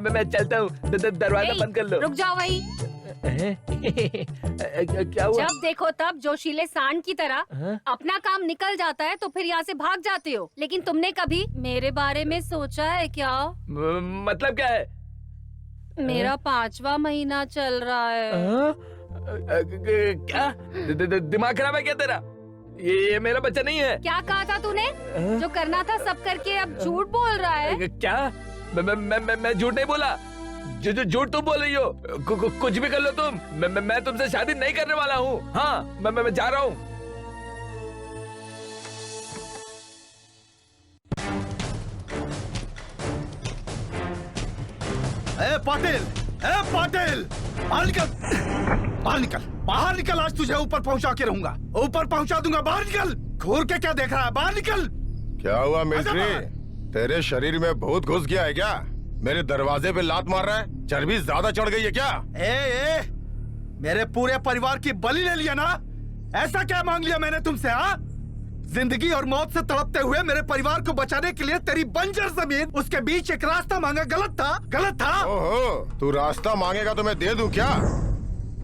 मैं चलता हूँ, दरवाजा बंद कर लो। रुक जाओ वहीं। क्या हुआ? जब देखो तब जोशीले सांड की तरह अपना काम निकल जाता है तो फिर यहाँ से भाग जाते हो। लेकिन तुमने कभी मेरे बारे में सोचा है क्या? मतलब क्या है? मेरा 5वां महीना चल रहा है। क्या दिमाग खराब है क्या तेरा? ये मेरा बच्चा नहीं है। क्या कहा था तूने? जो करना था सब करके अब झूठ बोल रहा है। क्या? मैं झूठ नहीं बोला। जो झूठ तुम बोल रही हो। कुछ भी कर लो तुम। मैं तुमसे शादी नहीं करने वाला हूँ। हाँ, मैं जा रहा हूँ। पाटिल, पाटिल, बाहर निकल, बाहर निकल, बाहर निकल। आज तुझे ऊपर पहुंचा के रहूंगा, ऊपर पहुंचा दूंगा। बाहर निकल। घूर के क्या देख रहा है? बाहर निकल। क्या हुआ मिलिट्री? तेरे शरीर में भूत घुस गया है क्या? मेरे दरवाजे पे लात मार रहा है? चर्बी ज्यादा चढ़ गई है क्या? ए, मेरे पूरे परिवार की बलि ले लिया ना? ऐसा क्या मांग लिया मैंने तुमसे? हाँ, जिंदगी और मौत से तड़पते हुए मेरे परिवार को बचाने के लिए तेरी बंजर जमीन, उसके बीच एक रास्ता मांगा। गलत था, गलत था। ओहो, तू रास्ता मांगेगा तो मैं दे दूं क्या?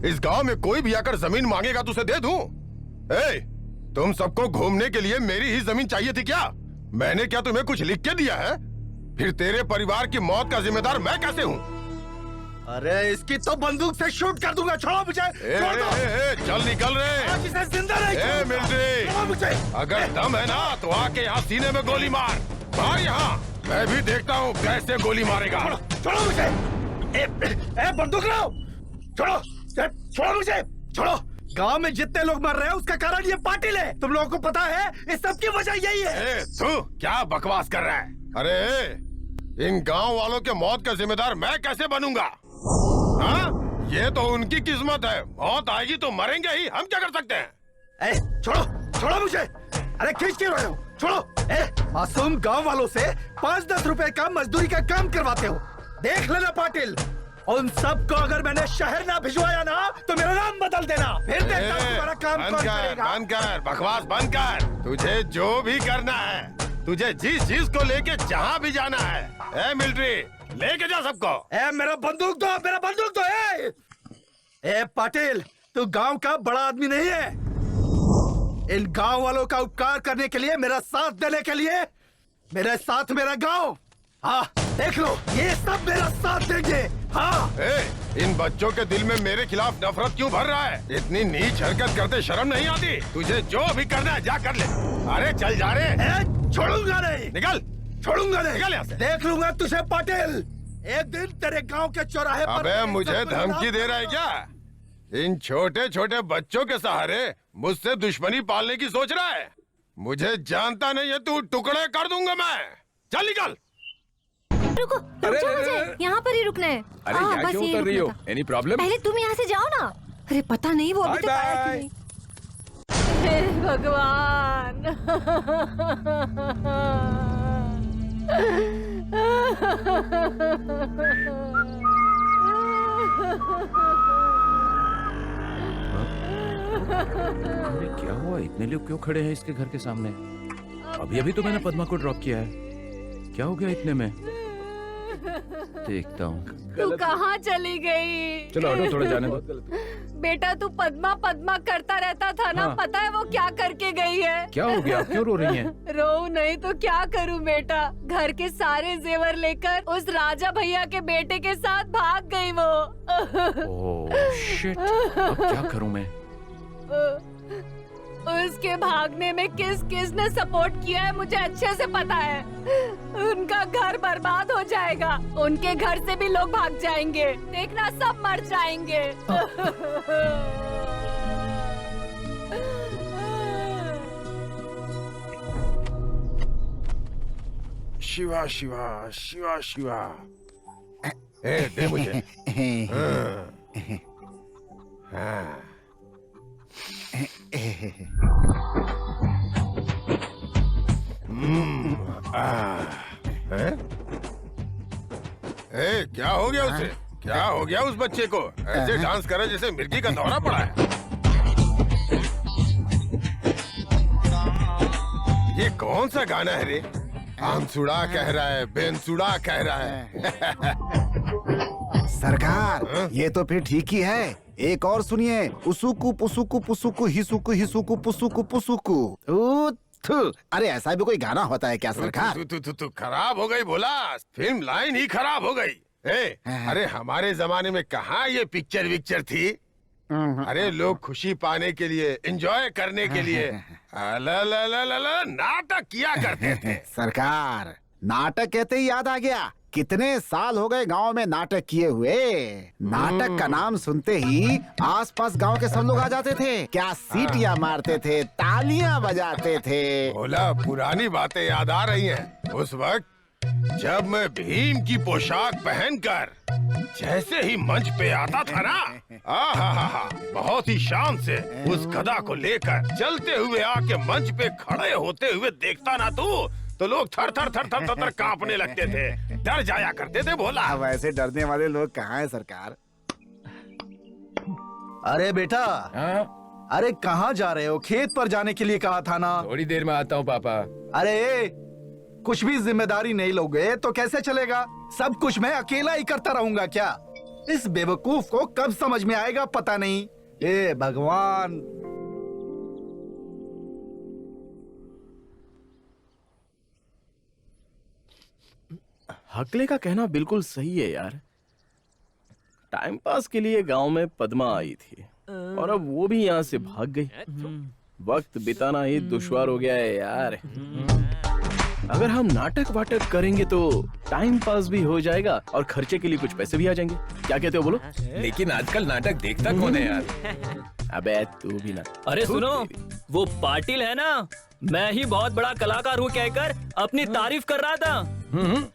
इस गांव में कोई भी आकर जमीन मांगेगा तो उसे दे दूं? तुम सबको घूमने के लिए मेरी ही जमीन चाहिए थी क्या? मैंने क्या तुम्हें कुछ लिख के दिया है? फिर तेरे परिवार की मौत का जिम्मेदार मैं कैसे हूँ? अरे इसकी तो बंदूक से शूट कर दूंगा। छोड़ो मुझे। छोड़ दो। चल निकल रहे। आज इसे जिंदा नहीं छोड़ूंगा। मिलिट्री, छोड़ो मुझे। अगर दम है ना तो आके यहाँ सीने में गोली मार। मार यहाँ, मैं भी देखता हूँ कैसे गोली मारेगा। छोड़ो मुझे। बंदूक लाओ। छोड़ो, छोड़ो मुझे, छोड़ो। गांव में जितने लोग मर रहे हैं उसका कारण ये पाटिल है। तुम लोगों को पता है इस सब की वजह यही है। तू क्या बकवास कर रहा है? अरे इन गांव वालों के मौत का जिम्मेदार मैं कैसे बनूंगा? हाँ, ये तो उनकी किस्मत है। मौत आएगी तो मरेंगे ही, हम क्या कर सकते हैं? छोड़ो, छोड़ो मुझे। अरे खींच के रहे हो। छोड़ो। मासूम गांव वालों से 5-10 रुपए का मजदूरी का काम करवाते हो। देख लेना पाटिल, उन सबको अगर मैंने शहर ना भिजवाया ना तो मेरा नाम बदल देना। फिर देखता हूं तुम्हारा काम कौन करेगा। बंद कर, बकवास बंद कर। तुझे जो भी करना है, तुझे जिस चीज को लेके जहाँ भी जाना है, मिलिट्री लेके जा सबको। मेरा बंदूक दो, मेरा बंदूक दो। पाटिल, तू गांव का बड़ा आदमी नहीं है। इन गांव वालों का उपकार करने के लिए, मेरा साथ देने के लिए, मेरे साथ मेरा गांव। हाँ, देख लो, ये सब मेरा साथ देंगे। हाँ। इन बच्चों के दिल में मेरे खिलाफ नफरत क्यों भर रहा है? इतनी नीच हरकत करते शर्म नहीं आती? तुझे जो भी करना है जा कर ले। अरे चल जा रे। छोड़ूंगा नहीं। निकल। छोड़ूंगा नहीं। निकल यहाँ से। देख लूंगा तुझे पाटिल। एक दिन तेरे गांव के चौराहे पर। अबे मुझे धमकी दे रहा है क्या? इन छोटे छोटे बच्चों के सहारे मुझसे दुश्मनी पालने की सोच रहा है? मुझे जानता नहीं है तू, टुकड़े कर दूंगा मैं। चल निकल। रुको, रुक जाओ मुझे। यहाँ पर ही रुकना है। अरे यहाँ क्यों उतर रही हो? Any problem? पहले तुम यहाँ से जाओ ना। अरे पता नहीं वो अभी तक आया क्यों नहीं। हे भगवान। क्या हुआ? इतने लोग क्यों खड़े हैं इसके घर के सामने? अभी अभी तो मैंने पद्मा को ड्रॉप किया है। क्या हो गया इतने में? देखता हूँ। तू कहाँ चली गई? चलो हटो, थोड़ा जाने दो। बेटा तू पद्मा पद्मा करता रहता था ना। हाँ। पता है वो क्या करके गई है? क्या हो गया? आप क्यों रो रही हैं? रो नहीं तो क्या करूं बेटा। घर के सारे जेवर लेकर उस राजा भैया के बेटे के साथ भाग गई वो। ओह शिट, अब क्या करूं मैं? उसके भागने में किस किस ने सपोर्ट किया है मुझे अच्छे से पता है। उनका घर बर्बाद हो जाएगा। उनके घर से भी लोग भाग जाएंगे। देखना सब मर जाएंगे। शिवा शिवा शिवा शिवा। दे मुझे। हाँ। ए, क्या हो गया उसे? क्या हो गया उस बच्चे को? ऐसे डांस करे जैसे मिर्गी का दौरा पड़ा है। ये कौन सा गाना है रे? आमसुड़ा कह रहा है, बेनसुड़ा कह रहा है। सरकार, ये तो फिर ठीक ही है। एक और सुनिए, उसुकु पुसुकु पुसुकु हिसुकु हिसुकु पुसुकु पुसुकु। थू। अरे ऐसा भी कोई गाना होता है क्या सरकार? तू खराब हो गई बोला, फिल्म लाइन ही खराब हो गई। अरे हमारे जमाने में कहाँ ये पिक्चर विक्चर थी? अरे लोग खुशी पाने के लिए, एंजॉय करने के लिए नाटक किया करते थे। सरकार, नाटक कहते ही याद आ गया, कितने साल हो गए गांव में नाटक किए हुए। नाटक का नाम सुनते ही आसपास गांव के सब लोग आ जाते थे। क्या सीटियां मारते थे, तालियां बजाते थे। बोला पुरानी बातें याद आ रही हैं। उस वक्त जब मैं भीम की पोशाक पहनकर जैसे ही मंच पे आता था ना, आहा, बहुत ही शान से उस गदा को लेकर चलते हुए आके मंच पे खड़े होते हुए देखता ना तो लोग थर थर कांपने लगते थे, डर जाया करते थे। बोला अब ऐसे डरने वाले लोग कहाँ हैं सरकार? अरे बेटा, अरे कहाँ जा रहे हो? खेत पर जाने के लिए कहा था ना। थोड़ी देर में आता हूँ पापा। अरे कुछ भी जिम्मेदारी नहीं लोगे तो कैसे चलेगा? सब कुछ मैं अकेला ही करता रहूंगा क्या? इस बेवकूफ को कब समझ में आएगा पता नहीं। ए भगवान। हकले का कहना बिल्कुल सही है यार। टाइम पास के लिए गांव में पद्मा आई थी और अब वो भी यहाँ से भाग गई। वक्त बिताना ही दुश्वार हो गया है यार। अगर हम नाटक वाटक करेंगे तो टाइम पास भी हो जाएगा और खर्चे के लिए कुछ पैसे भी आ जाएंगे। क्या कहते हो बोलो? लेकिन आजकल नाटक देखता कौन है यार? अबे तू भी ना। अरे सुनो, वो पाटिल है ना, मैं ही बहुत बड़ा कलाकार हूँ कहकर अपनी तारीफ कर रहा था।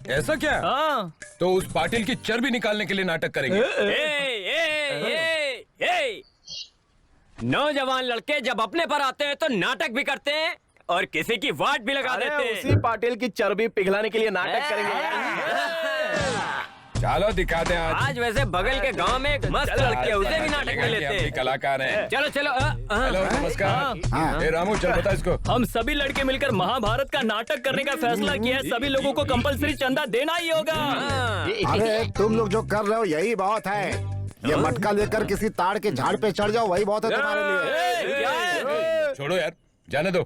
ऐसा क्या? हाँ। तो उस पाटिल की चर्बी निकालने के लिए नाटक करेंगे। नौजवान लड़के जब अपने पर आते हैं तो नाटक भी करते हैं और किसी की वाट भी लगा देते हैं। उसी पाटिल की चर्बी पिघलाने के लिए नाटक करेंगे। चलो दिखाते हैं आज वैसे बगल के गांव में एक मस्त लड़की है, उसे भी नाटक में लेते हैं। कलाकार हैं। चलो चलो। हेलो नमस्कार। ए रामू चल बता इसको। हम सभी लड़के मिलकर महाभारत का नाटक करने का फैसला किया है। सभी लोगों को कंपलसरी चंदा देना ही होगा। अरे तुम लोग जो कर रहे हो यही बहुत है। ये मटका लेकर किसी ताड़ के झाड़ पे चढ़ जाओ, वही बहुत है तुम्हारे लिए। क्या है? छोड़ो यार, जाने दो।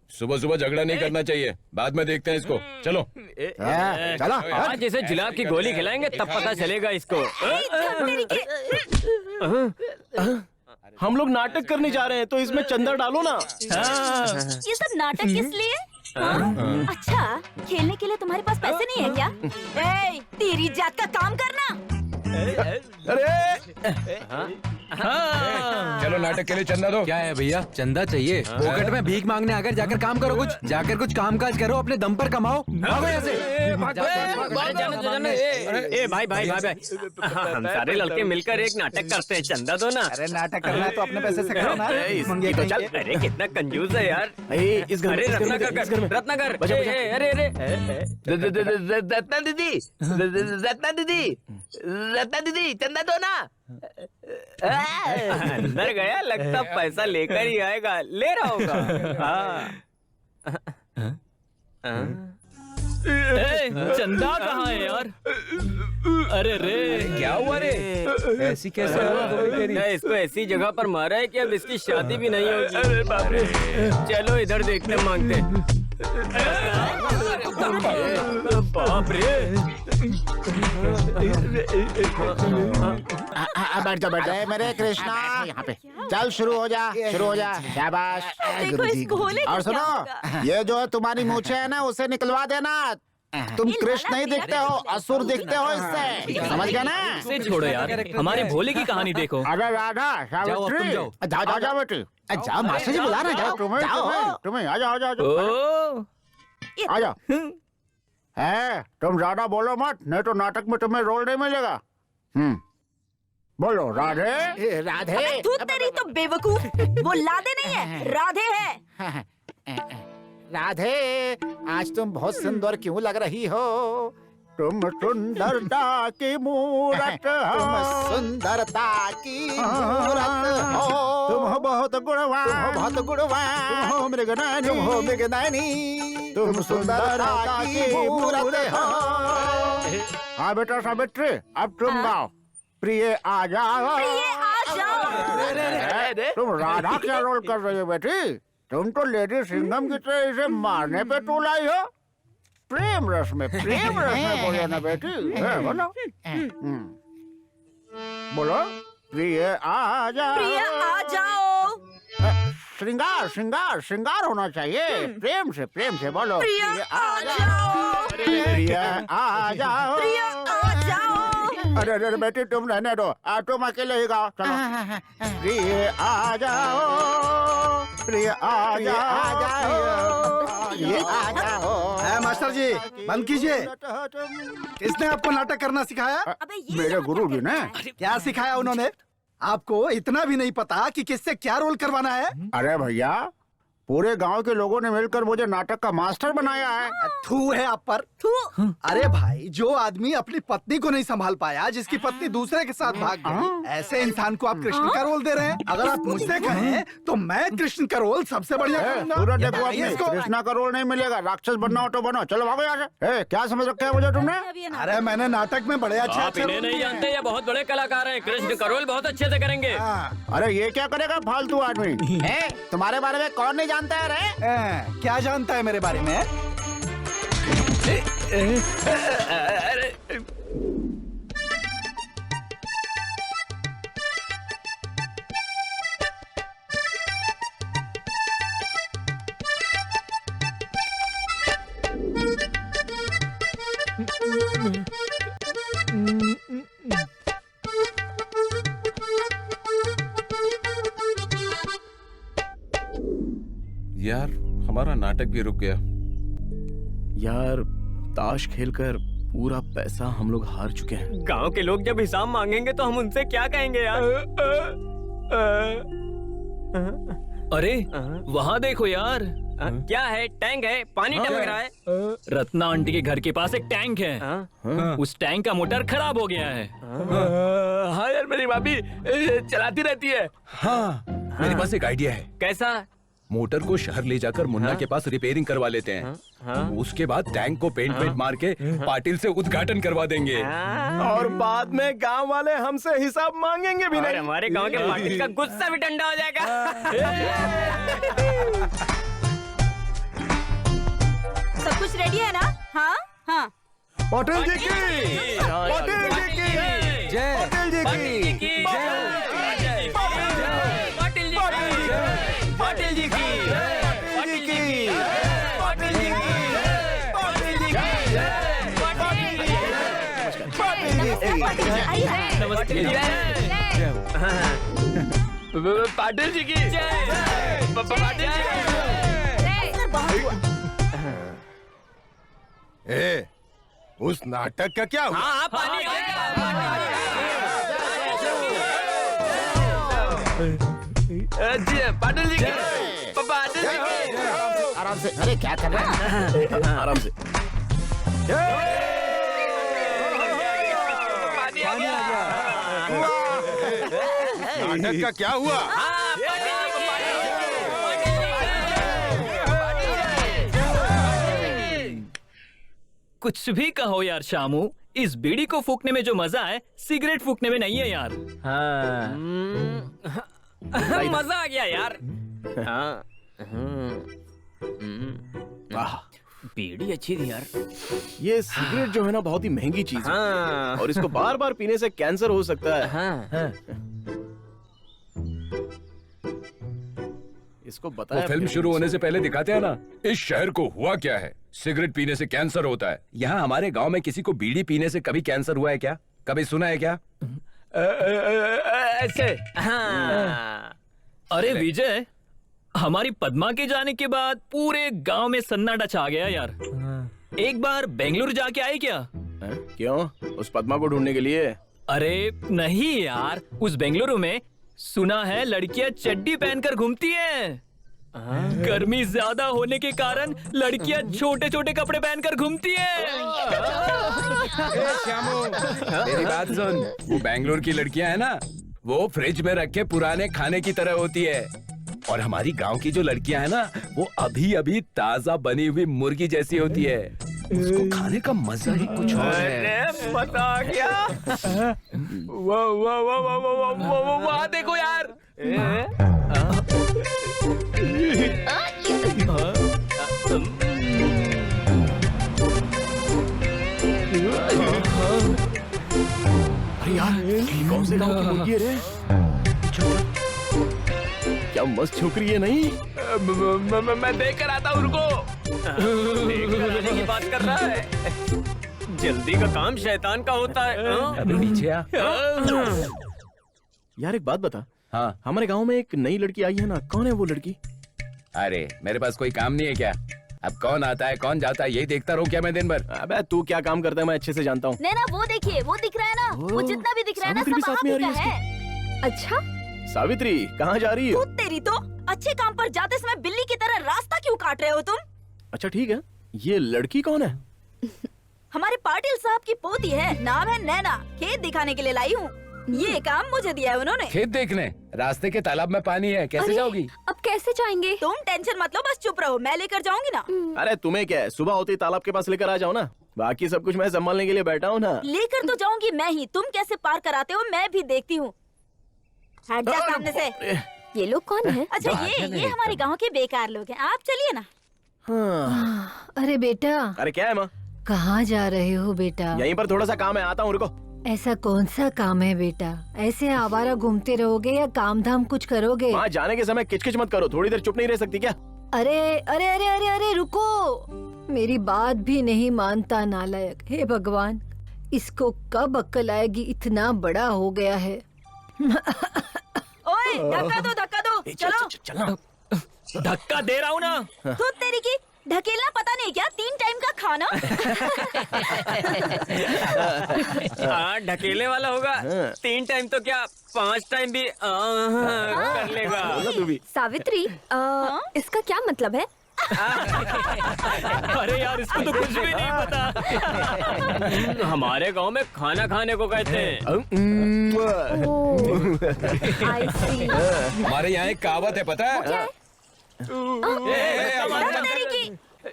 सुबह सुबह झगड़ा नहीं करना चाहिए, बाद में देखते हैं इसको। चलो चलो। आज इसे जुलाब की गोली खिलाएंगे तब पता चलेगा इसको। हम लोग नाटक करने जा रहे हैं तो इसमें चंदा डालो ना। ये सब नाटक किस लिए? हाँ? अच्छा, खेलने के लिए तुम्हारे पास पैसे नहीं है क्या? ए, तेरी जात का काम करना। चलो नाटक के लिए चंदा दो। क्या है भैया, चंदा चाहिए? पॉकेट में भीख मांगने आकर जाकर काम करो, कुछ जाकर कुछ काम काज करो, अपने दम पर कमाओ। भागो यहाँ से। भाई हम सारे लड़के मिलकर एक नाटक करते हैं, चंदा दो ना। अरे नाटक करना है तो अपने पैसे से करो ना। मंगे तो चल। अरे कितना कंजूस है यार। इस घर में रत्नाकर। अरे रत्ना दीदी चंदा दो ना। अंदर गया, लगता पैसा लेकर ही आएगा। ले रहा होगा। चंदा कहाँ है यार? अरे रे क्या हुआ रे? ऐसी कैसे हुआ? इसको ऐसी जगह पर मारा है कि अब इसकी शादी भी नहीं होगी। अरे बाप रे। चलो इधर देखते मांगते। बाप रे। बैठ जा मेरे कृष्णा। यहाँ पे चल, शुरू हो जा। शाबाश। देखो इस गोले को और क्या सुनो, होगा? ये जो है तुम्हारी मूछें है ना, उसे निकलवा देना। तुम कृष्ण नहीं दिखते हो, असुर दिखते हो इससे, समझ गया ना? इसे छोड़ो यार, हमारे भोले की कहानी देखो। अरे राधा, सावित्री, जाओ बेटी, जाओ, मास्टर जी बुला रहे हैं, जाओ तुम्हें आ जाओ। है, तुम ज्यादा बोलो मत, नहीं तो नाटक में तुम्हें रोल नहीं मिलेगा। बोलो राधे। राधे तू तेरी तो बेवकूफ, वो लादे नहीं है, राधे है। राधे, आज तुम बहुत सुंदर क्यों लग रही हो? तुम सुंदरता की मूरत हो, सुंदरता की मूरत हो, तुम हो बहुत गुणवान, तुम हो बहुत गुणवान, तुम हो मृगनयनी, तुम हो मृगनयनी, तुम सुंदरता की मूरत हो। हाँ बेटा सावित्री, अब तुम गाओ। प्रिय आ जाओ, तुम राधा क्या रोल कर रही हो बेटी? तुम तो लेडी सिंघम की तरह इसे मारने पे तू लाई हो। प्रेम रस में बोलो ना बेटी, बोलो। बोलो, प्रिय आ जाओ, प्रिय आ जाओ। श्रृंगार श्रृंगार श्रृंगार होना चाहिए। प्रेम से बोलो, प्रिय आ जाओ, प्रिय आ जाओ, प्रिय आ जाओ। अरे अरे बेटी तुम रहने दो, तुम अकेले ही गाओ, चलो। प्रिय आ जाओ, प्रिय आ जाओ, प्रिय आ जाओ। मास्टर जी बंद कीजिए। किसने आपको नाटक करना सिखाया? मेरे गुरु जी ने। क्या सिखाया उन्होंने? आपको इतना भी नहीं पता कि किससे क्या रोल करवाना है? अरे भैया, पूरे गांव के लोगों ने मिलकर मुझे नाटक का मास्टर बनाया है। थू है आप पर। अरे भाई, जो आदमी अपनी पत्नी को नहीं संभाल पाया, जिसकी पत्नी दूसरे के साथ भाग गई, ऐसे इंसान को आप कृष्ण का रोल दे रहे हैं। अगर आप मुझसे कहें तो मैं कृष्ण का रोल सबसे बढ़िया करूंगा। पूरा देखो, बताइए अपने इसको। कृष्णा का रोल नहीं मिलेगा। राक्षस बनना हो तो बनो, चलो भागो यहाँ से। क्या समझ रखा है मुझे तुमने? अरे मैंने नाटक में बड़े अच्छे आप इन्हें नहीं जानते, ये बहुत बड़े कलाकार हैं। कृष्ण का रोल बहुत अच्छे से करेंगे। अरे ये क्या करेगा फालतू आदमी? तुम्हारे बारे में कौन नहीं जानता है रे? क्या जानता है मेरे बारे में? यार हमारा नाटक भी रुक गया। यार ताश खेलकर पूरा पैसा हम लोग हार चुके हैं। गांव के लोग जब हिसाब मांगेंगे तो हम उनसे क्या कहेंगे यार? अरे वहाँ देखो यार। क्या है? टैंक है, पानी टपक रहा है। रत्ना आंटी के घर के पास एक टैंक है। उस टैंक का मोटर खराब हो गया है। हाँ यार, मेरी भाभी चलाती रहती है। हाँ, मेरे पास एक आइडिया है। कैसा? मोटर को शहर ले जाकर मुन्ना के पास रिपेयरिंग करवा लेते हैं। उसके बाद टैंक को पेंट मार के पाटिल से उद्घाटन करवा देंगे। और बाद में गांव वाले हमसे हिसाब मांगेंगे भी और नहीं। हमारे गांव के पाटिल का गुस्सा भी ठंडा हो जाएगा। सब कुछ रेडी है ना? हाँ हाँ। पाटिल जी की, पाटिल जी की जय, पाटिल जी की जय, पाटिल जी की, पाटिल जी की, पाटिल जी की, पाटिल जी की, पाटिल जी की, नमस्ते जी। पाटिल जी की जय। पाटिल जी की। ए, उस नाटक का क्या हुआ? हाँ पानी आ गया। जी पाटिल जी की, पाटिल जी की। आराम से। अरे क्या कर रहा है? आराम से। पानी आ गया। नाटक का क्या हुआ? कुछ भी कहो यार शामू, इस बीड़ी को फूकने में जो मजा है सिगरेट फूकने में नहीं है यार। मजा आ गया यार। बीड़ी अच्छी थी यार। ये सिगरेट जो है ना बहुत ही महंगी चीज है। और इसको बार बार पीने से कैंसर हो सकता है। इसको वो बताया फिल्म शुरू होने से पहले दिखाते हैं ना, इस शहर को हुआ क्या है। सिगरेट पीने से कैंसर होता है। यहाँ हमारे गांव में किसी को बीड़ी पीने से कभी कैंसर हुआ है क्या? कभी सुना है क्या? ऐसे। अरे विजय, हमारी पद्मा के जाने के बाद पूरे गांव में सन्नाटा छा गया यार। एक बार बेंगलुरु जाके आए क्या? क्यों? उस पद्मा को ढूंढने के लिए? अरे नहीं यार, उस बेंगलुरु में सुना है लड़कियां चड्डी पहनकर घूमती हैं। गर्मी ज्यादा होने के कारण लड़कियां छोटे छोटे कपड़े पहनकर घूमती हैं। श्यामू, मेरी बात सुन। वो बेंगलोर की लड़कियां है ना, वो फ्रिज में रखे पुराने खाने की तरह होती है। और हमारी गांव की जो लड़कियां है ना, वो अभी अभी ताजा बनी हुई मुर्गी जैसी होती है। उसको खाने का मजा ही कुछ और है। बता क्या? वहाँ देखो यार। अरे यार, ये कौन से गांव की मुर्गी है रे? क्या मस्त छोकरी है नहीं? मैं देख कर आता हूँ, रुको। देखकर आने की बात कर रहा है। जल्दी का काम शैतान का होता है। अबे नीचे आ। यार एक बात बता, हाँ, हमारे गांव में एक नई लड़की आई है ना, कौन है वो लड़की? अरे मेरे पास कोई काम नहीं है क्या? अब कौन आता है कौन जाता है यही देखता रहूं क्या मैं दिन भर? अबे तू क्या काम करता है मैं अच्छे से जानता हूँ। नैना वो देखिए, वो दिख रहा है ना, वो जितना भी दिख रहा है ना सावित्री भी सब साथ में आ वहाँ रही का है है। अच्छा, सावित्री कहाँ जा रही हो? खुद तेरी तो अच्छे काम पर जाते समय बिल्ली की तरह रास्ता क्यों काट रहे हो तुम? अच्छा ठीक है, ये लड़की कौन है? हमारे पाटिल साहब की पोती है, नाम है नैना। खेत दिखाने के लिए लाई हूँ। ये काम मुझे दिया है उन्होंने। खेत देखने? रास्ते के तालाब में पानी है, कैसे जाओगी? अब कैसे जाएंगे? तुम टेंशन मत लो, बस चुप रहो, मैं लेकर जाऊंगी ना। अरे तुम्हें क्या है, सुबह होते ही तालाब के पास लेकर आ जाओ ना। बाकी सब कुछ मैं संभालने के लिए बैठा हूँ ना। लेकर तो जाऊंगी मैं ही, तुम कैसे पार कराते हो मैं भी देखती हूँ। हट जा सामने से। ये लोग कौन है? अच्छा ये हमारे गांव के बेकार लोग हैं। आप चलिए ना। हाँ। अरे बेटा, अरे क्या है माँ? कहाँ जा रहे हो बेटा? यहीं पर थोड़ा सा काम है, आता हूँ, रुको। ऐसा कौन सा काम है बेटा? ऐसे आवारा घूमते रहोगे या काम धाम कुछ करोगे? माँ जाने के समय किचकिच मत करो, थोड़ी देर चुप नहीं रह सकती क्या? अरे अरे अरे अरे अरे रुको, मेरी बात भी नहीं मानता नालायक। हे भगवान, इसको कब अक्ल आएगी? इतना बड़ा हो गया है। ओए धक्का दो चलो। चलना। धक्का दे रहा हूँ ना। खुद तेरी की ढकेलना पता नहीं क्या 3 टाइम का खाना। हाँ ढकेलने वाला होगा। 3 टाइम तो क्या 5 टाइम भी कर लेगा। तू भी। सावित्री, इसका क्या मतलब है? अरे यार इसको तो कुछ भी नहीं पता। हमारे गांव में खाना खाने को कहते हैं। I see। हमारे यहाँ एक कहावत है पता है?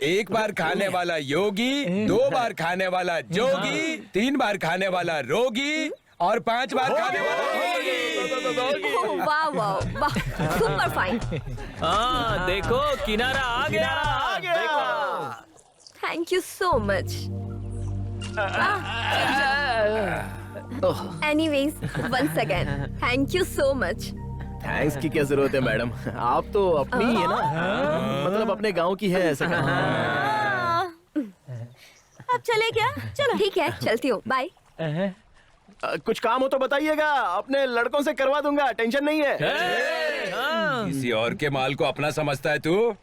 एक बार खाने वाला योगी, 2 बार खाने वाला जोगी, 3 बार खाने वाला रोगी और 5 बार खाने वाला भोगी। वाह वाह वाह, सुपर फाइन। हाँ देखो किनारा आ गया। Thank you so much. Anyways once again thank you so much. Thanks की क्या जरूरत है मैडम, आप तो अपनी ही है ना, मतलब अपने गांव की है ऐसा कहा। अब चले क्या? चलो ठीक है, चलती हूँ, बाय। कुछ काम हो तो बताइएगा, अपने लड़कों से करवा दूंगा, टेंशन नहीं है। किसी और के माल को अपना समझता है तू?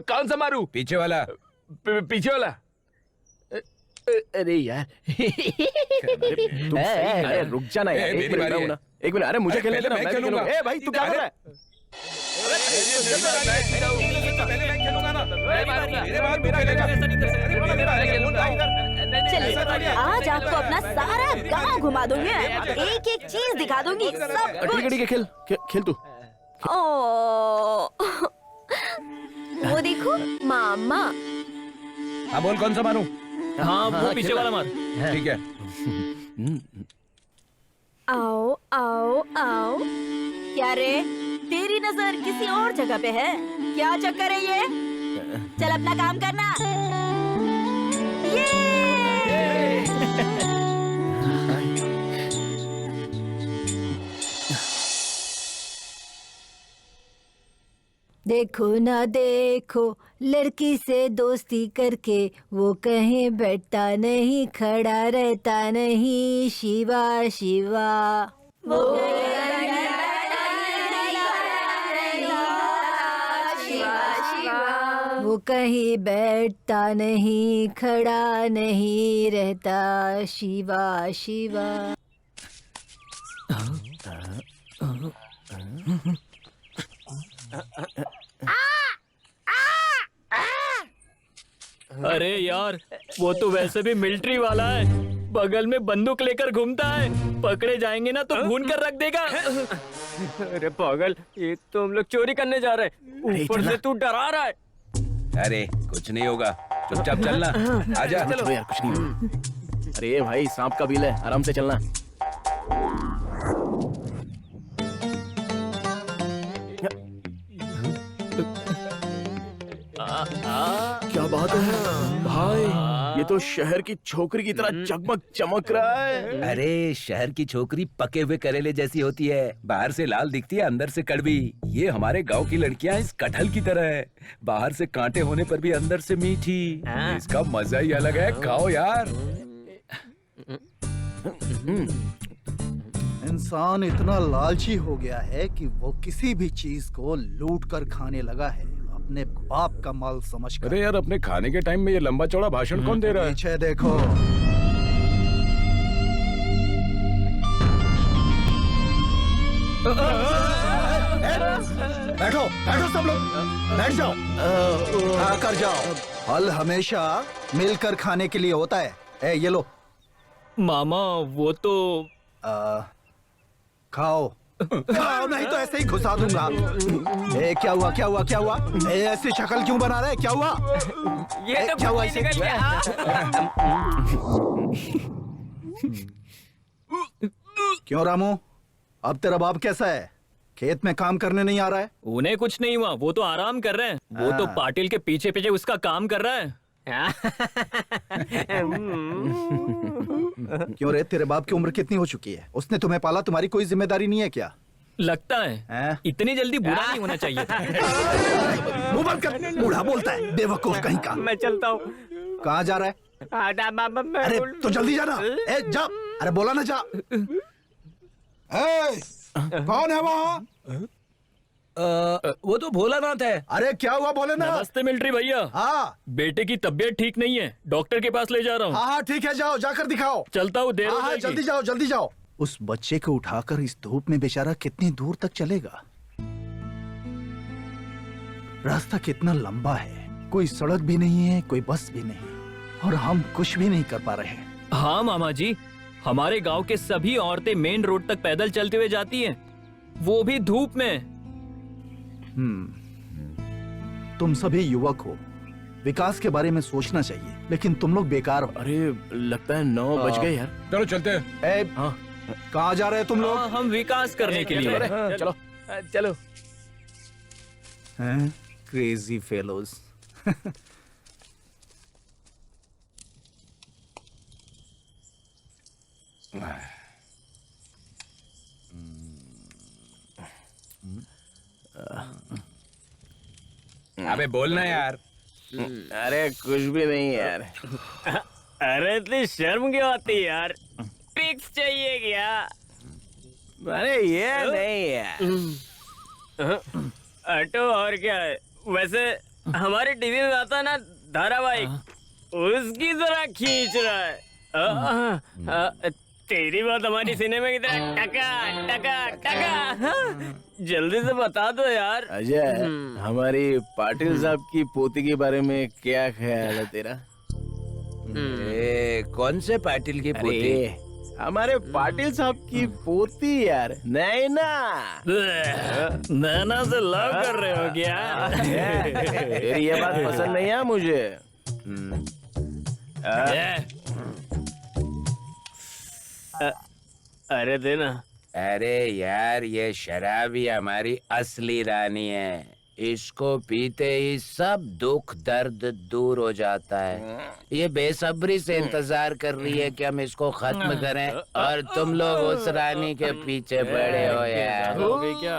कौन सा मारू? पीछे वाला। पीछे वाला। अरे यार तुम सही, अरे रुक जाना यार, मेरी एक मिनट बारी है। ना, एक मिनट। अरे मुझे खेलने पहले देना, मैं मैं भी खेलूंगा। खेलूंगा। ए भाई तू क्या कर रहा है? चलिए आज आपको अपना सारा गांव घुमा दूंगी, एक एक चीज दिखा दूंगी, सब ठीक है ठीक है, खेल खेल तू। ओ वो देखो मामा। हाँ बोल कौन सा मारूं? हाँ वो पीछे वाला मार। ठीक है। आओ आओ आओ। क्या रे, तेरी नजर किसी और जगह पे है क्या? चक्कर है ये? चल अपना काम करना। ये देखो ना देखो, लड़की से दोस्ती करके वो कहीं बैठता नहीं, खड़ा रहता नहीं। शिवा शिवा वो कहीं बैठता नहीं, खड़ा नहीं रहता। शिवा शिवा। अरे यार, वो तो वैसे भी मिलिट्री वाला है, बगल में बंदूक लेकर घूमता है, पकड़े जाएंगे ना तो भून कर रख देगा। अरे पागल, एक तो हम लोग चोरी करने जा रहे हैं, ऊपर से तू डरा रहा है। अरे कुछ नहीं होगा, चुपचाप चलना। आजा। चलो यार, कुछ नहीं होगा। अरे भाई, सांप का बिल है, आराम से चलना। क्या बात है भाई, ये तो शहर की छोकरी की तरह चकमक चमक रहा है। अरे शहर की छोकरी पके हुए करेले जैसी होती है, बाहर से लाल दिखती है, अंदर से कड़वी। ये हमारे गांव की लड़कियां इस कटहल की तरह है, बाहर से कांटे होने पर भी अंदर से मीठी। इसका मजा ही अलग है, खाओ यार। इंसान इतना लालची हो गया है कि वो किसी भी चीज को लूट कर खाने लगा है, अपने बाप का माल समझकर। अरे यार, अपने खाने के टाइम में ये लंबा चौड़ा भाषण कौन दे रहा है? पीछे देखो। बैठो बैठो सब लोग, बैठ जाओ, आकर जाओ। फल हमेशा मिलकर खाने के लिए होता है। ये लो मामा, वो तो खाओ। खाओ नहीं तो ऐसे ही घुसा दूंगा। क्या हुआ क्या हुआ क्या हुआ? ऐसी शक्ल क्यों बना रहे? क्या हुआ? ये तो क्या हुआ इसे? क्यों रामू, अब तेरा बाप कैसा है? खेत में काम करने नहीं आ रहा है? उन्हें कुछ नहीं हुआ, वो तो आराम कर रहे हैं। वो तो पाटिल के पीछे पीछे उसका काम कर रहा है। क्यों रे, तेरे बाप की उम्र कितनी हो चुकी है? उसने तुम्हें पाला, तुम्हारी कोई जिम्मेदारी नहीं है क्या? लगता है इतनी जल्दी बूढ़ा नहीं होना चाहिए था। मुंह बंद कर, बूढ़ा बोलता है, बेवकूफ कहीं का। मैं चलता हूँ। कहाँ जा रहा है? अरे तो जल्दी जाना। जा, अरे बोला ना जा। कौन है वहाँ? वो तो भोलानाथ है। अरे क्या हुआ, बोले ना। नमस्ते मिलिट्री भैया। हाँ, बेटे की तबीयत ठीक नहीं है, डॉक्टर के पास ले जा रहा हूँ। हाँ ठीक है, जाओ, जाकर दिखाओ। चलता हूँ, देर हो हाँ, जाएगी। जल्दी जाओ जल्दी जाओ। उस बच्चे को उठाकर इस धूप में बेचारा कितनी दूर तक चलेगा? रास्ता कितना लंबा है, कोई सड़क भी नहीं है, कोई बस भी नहीं, और हम कुछ भी नहीं कर पा रहे हैं। हाँ मामा जी, हमारे गांव के सभी औरतें मेन रोड तक पैदल चलते हुए जाती हैं, वो भी धूप में। तुम सभी युवक हो, विकास के बारे में सोचना चाहिए, लेकिन तुम लोग बेकार हो। अरे लगता है 9 बज गए यार। चलो चलते हैं। हाँ, कहाँ जा रहे हैं तुम लोग? हम विकास करने के लिए। चलो चलो। Crazy fellows. अबे बोलना यार। अरे कुछ भी नहीं यार। अरे इतनी शर्म क्यों आती है यार? पिक्स चाहिए क्या? अरे ये नहीं यार। ऑटो और क्या है? वैसे हमारे टीवी में आता है ना धारावाहिक, उसकी तरह खींच रहा है। तेरी बात हमारी सिनेमा की तरह टका टका टका। जल्दी से बता दो यार। अजय, हमारी पाटिल साहब की पोती के बारे में क्या ख्याल है तेरा? कौन से पाटिल की पोती? हमारे पाटिल साहब की पोती यार, नैना। नैना से लव कर रहे हो क्या? तेरी ये बात पसंद नहीं है मुझे। अरे देना। अरे यार, ये शराब ही हमारी असली रानी है, इसको पीते ही सब दुख दर्द दूर हो जाता है। ये बेसब्री से इंतजार कर रही है कि हम इसको खत्म करें, और तुम लोग उस रानी के पीछे पड़े हो यार। हो गई क्या?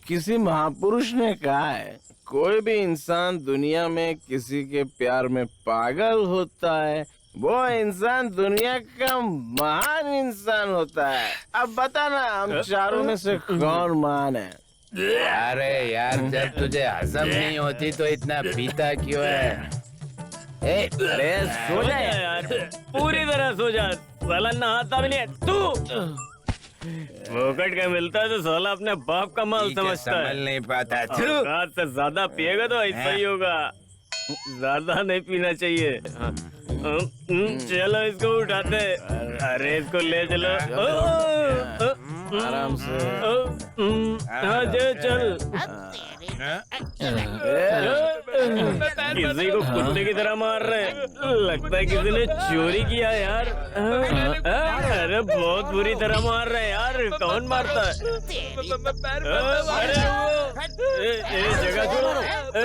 किसी महापुरुष ने कहा है, कोई भी इंसान दुनिया में किसी के प्यार में पागल होता है, वो इंसान दुनिया का महान इंसान होता है। अब बता ना, हम चारों में से कौन महान है? अरे यार, जब तुझे हजम नहीं होती तो इतना पीता क्यों है? अरे सो जा यार, पूरी तरह सो जा। साला नहाता भी नहीं है तू। फोकट का मिलता है तो साला अपने बाप का माल समझता है। नहीं पाता औकात से ज्यादा पिएगा तो ऐसा ही होगा। ज्यादा नहीं पीना चाहिए। चलो इसको उठाते। अरे इसको ले चलो। आराम से। हाँ चल। किसी को कुत्ते की तरह मार रहे हैं। लगता है किसी ने चोरी किया यार। अरे बहुत बुरी तरह मार रहे हैं यार। कौन मारता है? अरे जगह छोड़ो।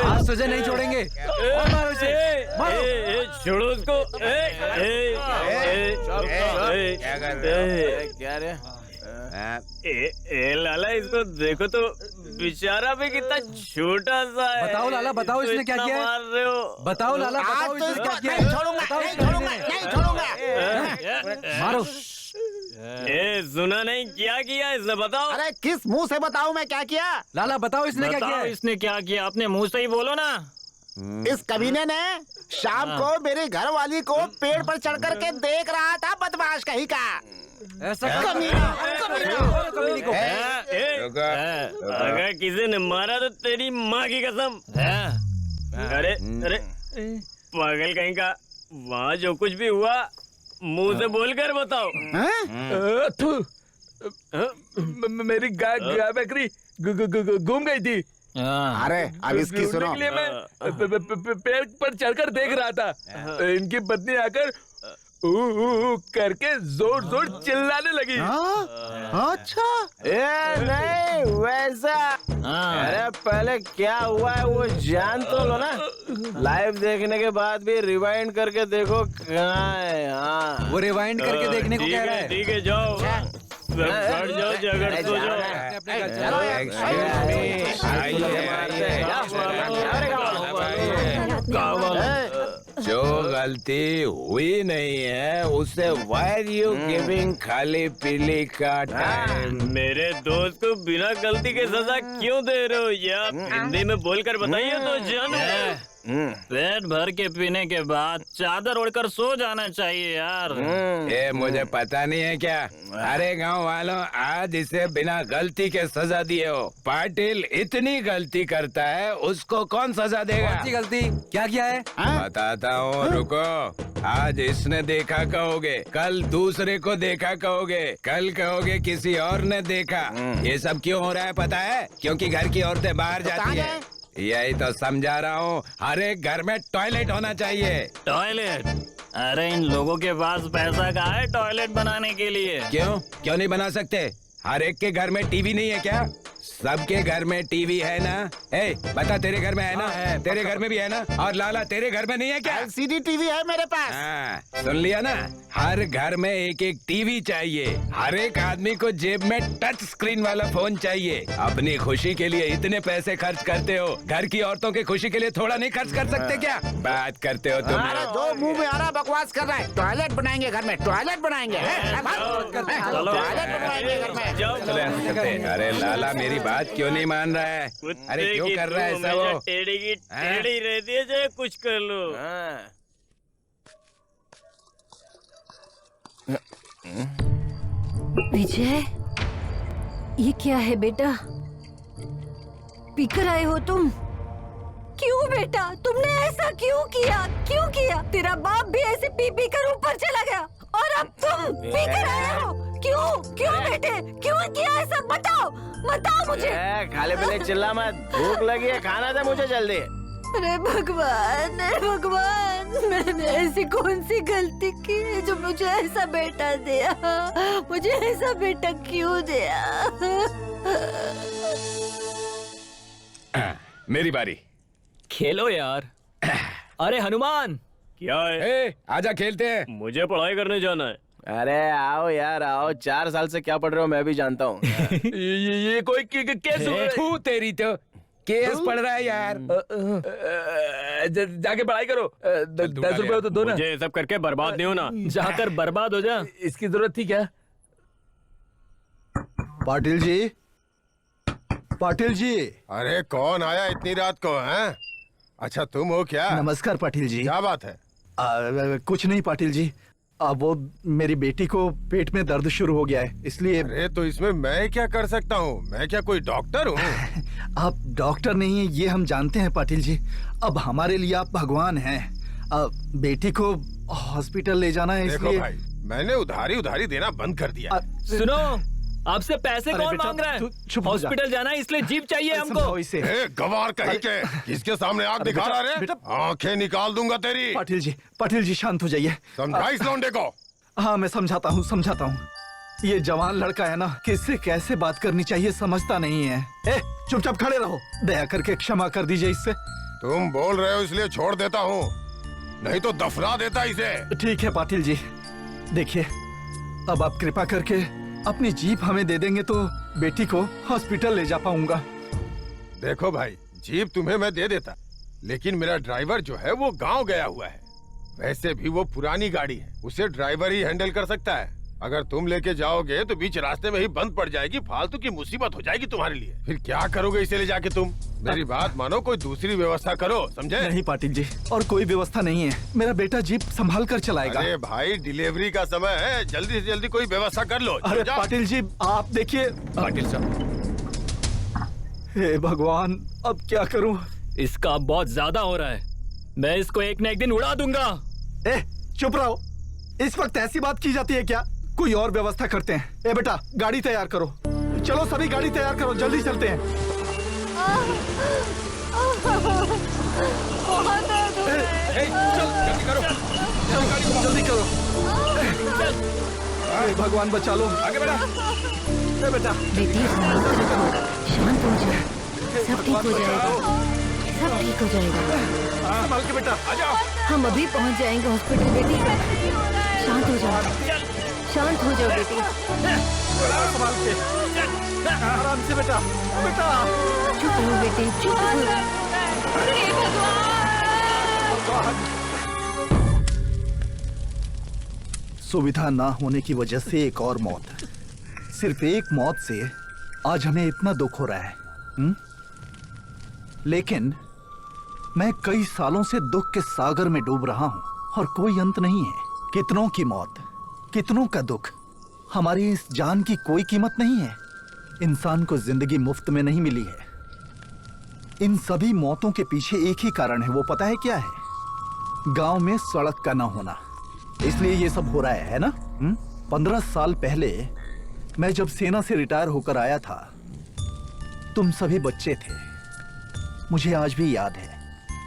आज तुझे नहीं छोड़ेंगे। मारो इसे। छोड़ो उसको। क्या रे? लाला इसको देखो तो बेचारा भी कितना छोटा सा है। बताओ लाला, बताओ इसने क्या किया है? मार रहे हो? बताओ लाला, बताओ इसने क्या किया है? मारो। सुना नहीं क्या किया इसने? बताओ। अरे किस मुंह से बताऊं मैं क्या किया? लाला बताओ इसने क्या किया है? इसने क्या किया? अपने मुंह से ही बोलो ना। इस कमीने ने शाम को मेरी घरवाली को पेड़ पर चढ़ करके देख रहा था, बदमाश कहीं का। ऐसा कमीनी को। अगर किसी ने मारा तो तेरी माँ की कसम। अरे अरे पागल कहीं का। वहाँ जो कुछ भी हुआ मुंह से बोलकर बताओ। मेरी गाय बकरी घूम गई थी। अरे अब इसकी सुनो। के लिए मैं पेड़ पर चढ़कर देख रहा था। इनकी पत्नी आकर करके जोर जोर चिल्लाने लगी। अच्छा। नहीं वैसा। अरे पहले क्या हुआ है वो जान तो लो ना। लाइव देखने के बाद भी रिवाइंड करके देखो कहाँ है। हाँ वो रिवाइंड करके देखने को कह रहा है। ठीक है जाओ। बैठ जाओ, जगह सो जाओ। जो गलती हुई नहीं है उसे व्हाई यू गिविंग खाली पीली का टाइम। मेरे दोस्त को बिना गलती के सजा क्यों दे रहे हो? या हिंदी में बोलकर बताइए तो जानो। पेट भर के पीने के बाद चादर ओढ़कर सो जाना चाहिए यार। ये मुझे पता नहीं है क्या? अरे गांव वालों, आज इसे बिना गलती के सजा दिए हो। पाटिल इतनी गलती करता है, उसको कौन सजा देगा? कौन सी गलती? क्या किया है? बताता हूँ, रुको। आज इसने देखा कहोगे, कल दूसरे को देखा कहोगे, कल कहोगे किसी और ने देखा। ये सब क्यों हो रहा है पता है? क्योंकि घर की औरतें बाहर जाती है। यही तो समझा रहा हूँ। हर एक घर में टॉयलेट होना चाहिए। टॉयलेट? अरे इन लोगों के पास पैसा कहाँ है टॉयलेट बनाने के लिए? क्यों नहीं बना सकते? हर एक के घर में टीवी नहीं है क्या? सबके घर में टीवी है ना? बता, तेरे घर में है ना? है, तेरे घर में भी है ना? और लाला तेरे घर में नहीं है क्या? LCD टीवी है मेरे पास। हाँ, सुन लिया ना? हर घर में एक एक टीवी चाहिए। हर एक आदमी को जेब में टच स्क्रीन वाला फोन चाहिए। अपनी खुशी के लिए इतने पैसे खर्च करते हो, घर की औरतों की खुशी के लिए थोड़ा नहीं खर्च कर सकते क्या? बात करते हो तुम। अरे दो मुंह में आ रहा बकवास कर रहा है। टॉयलेट बनाएंगे घर में, टॉयलेट बनाएंगे। टॉयलेट बनवाएंगे घर में। चलो ऐसे करते हैं। अरे लाला मेरी बात क्यों नहीं मान रहा है? अरे क्यों कर रहा है ऐसा वो? टेढ़ी की टेढ़ी रहती है, चाहे कुछ कर लो। विजय, ये क्या है बेटा? पीकर आए हो तुम? क्यों बेटा, तुमने ऐसा क्यों किया? क्यों किया? तेरा बाप भी ऐसे पी पी कर ऊपर चला गया और अब तुम पीकर आए हो। क्यों? क्यों बेटे? क्यों किया ऐसा? बताओ, बताओ मुझे। खाली पीले चिल्ला मत। भूख लगी है, खाना दे मुझे जल्दी। अरे भगवान, अरे भगवान, मैंने ऐसी कौन सी गलती की है जो मुझे ऐसा बेटा दिया? मुझे ऐसा बेटा क्यों दिया? मेरी बारी। खेलो यार। अरे हनुमान, क्या है? आजा खेलते हैं। मुझे पढ़ाई करने जाना है। अरे आओ यार आओ। 4 साल से क्या पढ़ रहे हो मैं भी जानता हूँ। ये कोई केस तू तेरी तो केस पढ़ रहा है यार। जाके पढ़ाई करो। 10 रुपए तो दो ना। मुझे ये सब करके बर्बाद नहीं होना। जाकर बर्बाद हो जा। इसकी जरूरत थी क्या? पाटिल जी, पाटिल जी। अरे कौन आया इतनी रात को? हैं? अच्छा तुम हो क्या? नमस्कार पाटिल जी। क्या बात है? कुछ नहीं पाटिल जी, वो मेरी बेटी को पेट में दर्द शुरू हो गया है, इसलिए। अरे तो इसमें मैं क्या कर सकता हूँ? मैं क्या कोई डॉक्टर हूँ? आप डॉक्टर नहीं है ये हम जानते हैं पाटिल जी, अब हमारे लिए आप भगवान हैं। बेटी को हॉस्पिटल ले जाना है, देखो इसलिए। भाई, मैंने उधारी देना बंद कर दिया। सुनो, आपसे पैसे अरे कौन बेटा, मांग रहा है? तू चुप हो जा। हॉस्पिटल जाना है इसलिए जीप चाहिए हमको। समझाओ इसे। ए, गवार कहीं के, किसके सामने आग अरे दिखा बेटा, रहा है? बेटा। आंखें निकाल दूंगा तेरी। पाटिल जी शांत हो जाइए। समझा इस लौंडे को। हाँ मैं समझाता हूँ। ये जवान लड़का है ना, किससे कैसे बात करनी चाहिए समझता नहीं है। चुपचाप खड़े रहो, दया करके क्षमा कर दीजिए इससे। तुम बोल रहे हो इसलिए छोड़ देता हूँ, नहीं तो दफना देता इसे। ठीक है पाटिल जी, देखिए अब आप कृपा करके अपनी जीप हमें दे देंगे तो बेटी को हॉस्पिटल ले जा पाऊंगा। देखो भाई, जीप तुम्हें मैं दे देता, लेकिन मेरा ड्राइवर जो है वो गांव गया हुआ है। वैसे भी वो पुरानी गाड़ी है, उसे ड्राइवर ही हैंडल कर सकता है। अगर तुम लेके जाओगे तो बीच रास्ते में ही बंद पड़ जाएगी, फालतू की मुसीबत हो जाएगी तुम्हारे लिए। फिर क्या करोगे इसे ले जाके तुम? मेरी बात मानो, कोई दूसरी व्यवस्था करो, समझे? नहीं पाटिल जी, और कोई व्यवस्था नहीं है, मेरा बेटा जीप संभाल कर चलाएगा। अरे भाई, डिलीवरी का समय है, जल्दी से जल्दी कोई व्यवस्था कर लो। अरे जाओ। पाटिल जी आप देखिए। पाटिल साहब, हे भगवान, अब क्या करूं? इसका बहुत ज्यादा हो रहा है, मैं इसको एक न एक दिन उड़ा दूंगा। चुप रहो, इस वक्त ऐसी बात की जाती है क्या? कोई और व्यवस्था करते हैं। बेटा गाड़ी तैयार करो, चलो सभी गाड़ी तैयार करो, जल्दी चलते हैं। बहुत दर्द हो रहा है। चल जल्दी करो, चल गाड़ी को जल्दी करो। भगवान बचा लो, आगे बढ़ा। बेटा बेटी शांत हो जाए, सब ठीक हो जाएगा, सब ठीक हो जाएगा। संभाल के बेटा, आजा। हम अभी पहुंच जाएंगे हॉस्पिटल। बेटी शांत हो जाओ, शांत हो जाओ बेटी। संभाल के, आराम से बेटा। बेटा चुप रहो बेटे, चुप रहो। हे भगवान। सुविधा ना होने की वजह से एक और मौत। सिर्फ एक मौत से आज हमें इतना दुख हो रहा है। लेकिन मैं कई सालों से दुख के सागर में डूब रहा हूं और कोई अंत नहीं है। कितनों की मौत, कितनों का दुख। हमारी इस जान की कोई कीमत नहीं है। इंसान को जिंदगी मुफ्त में नहीं मिली है। इन सभी मौतों के पीछे एक ही कारण है, वो पता है क्या है? गांव में सड़क का ना होना, इसलिए ये सब हो रहा है ना? 15 साल पहले मैं जब सेना से रिटायर होकर आया था, तुम सभी बच्चे थे। मुझे आज भी याद है,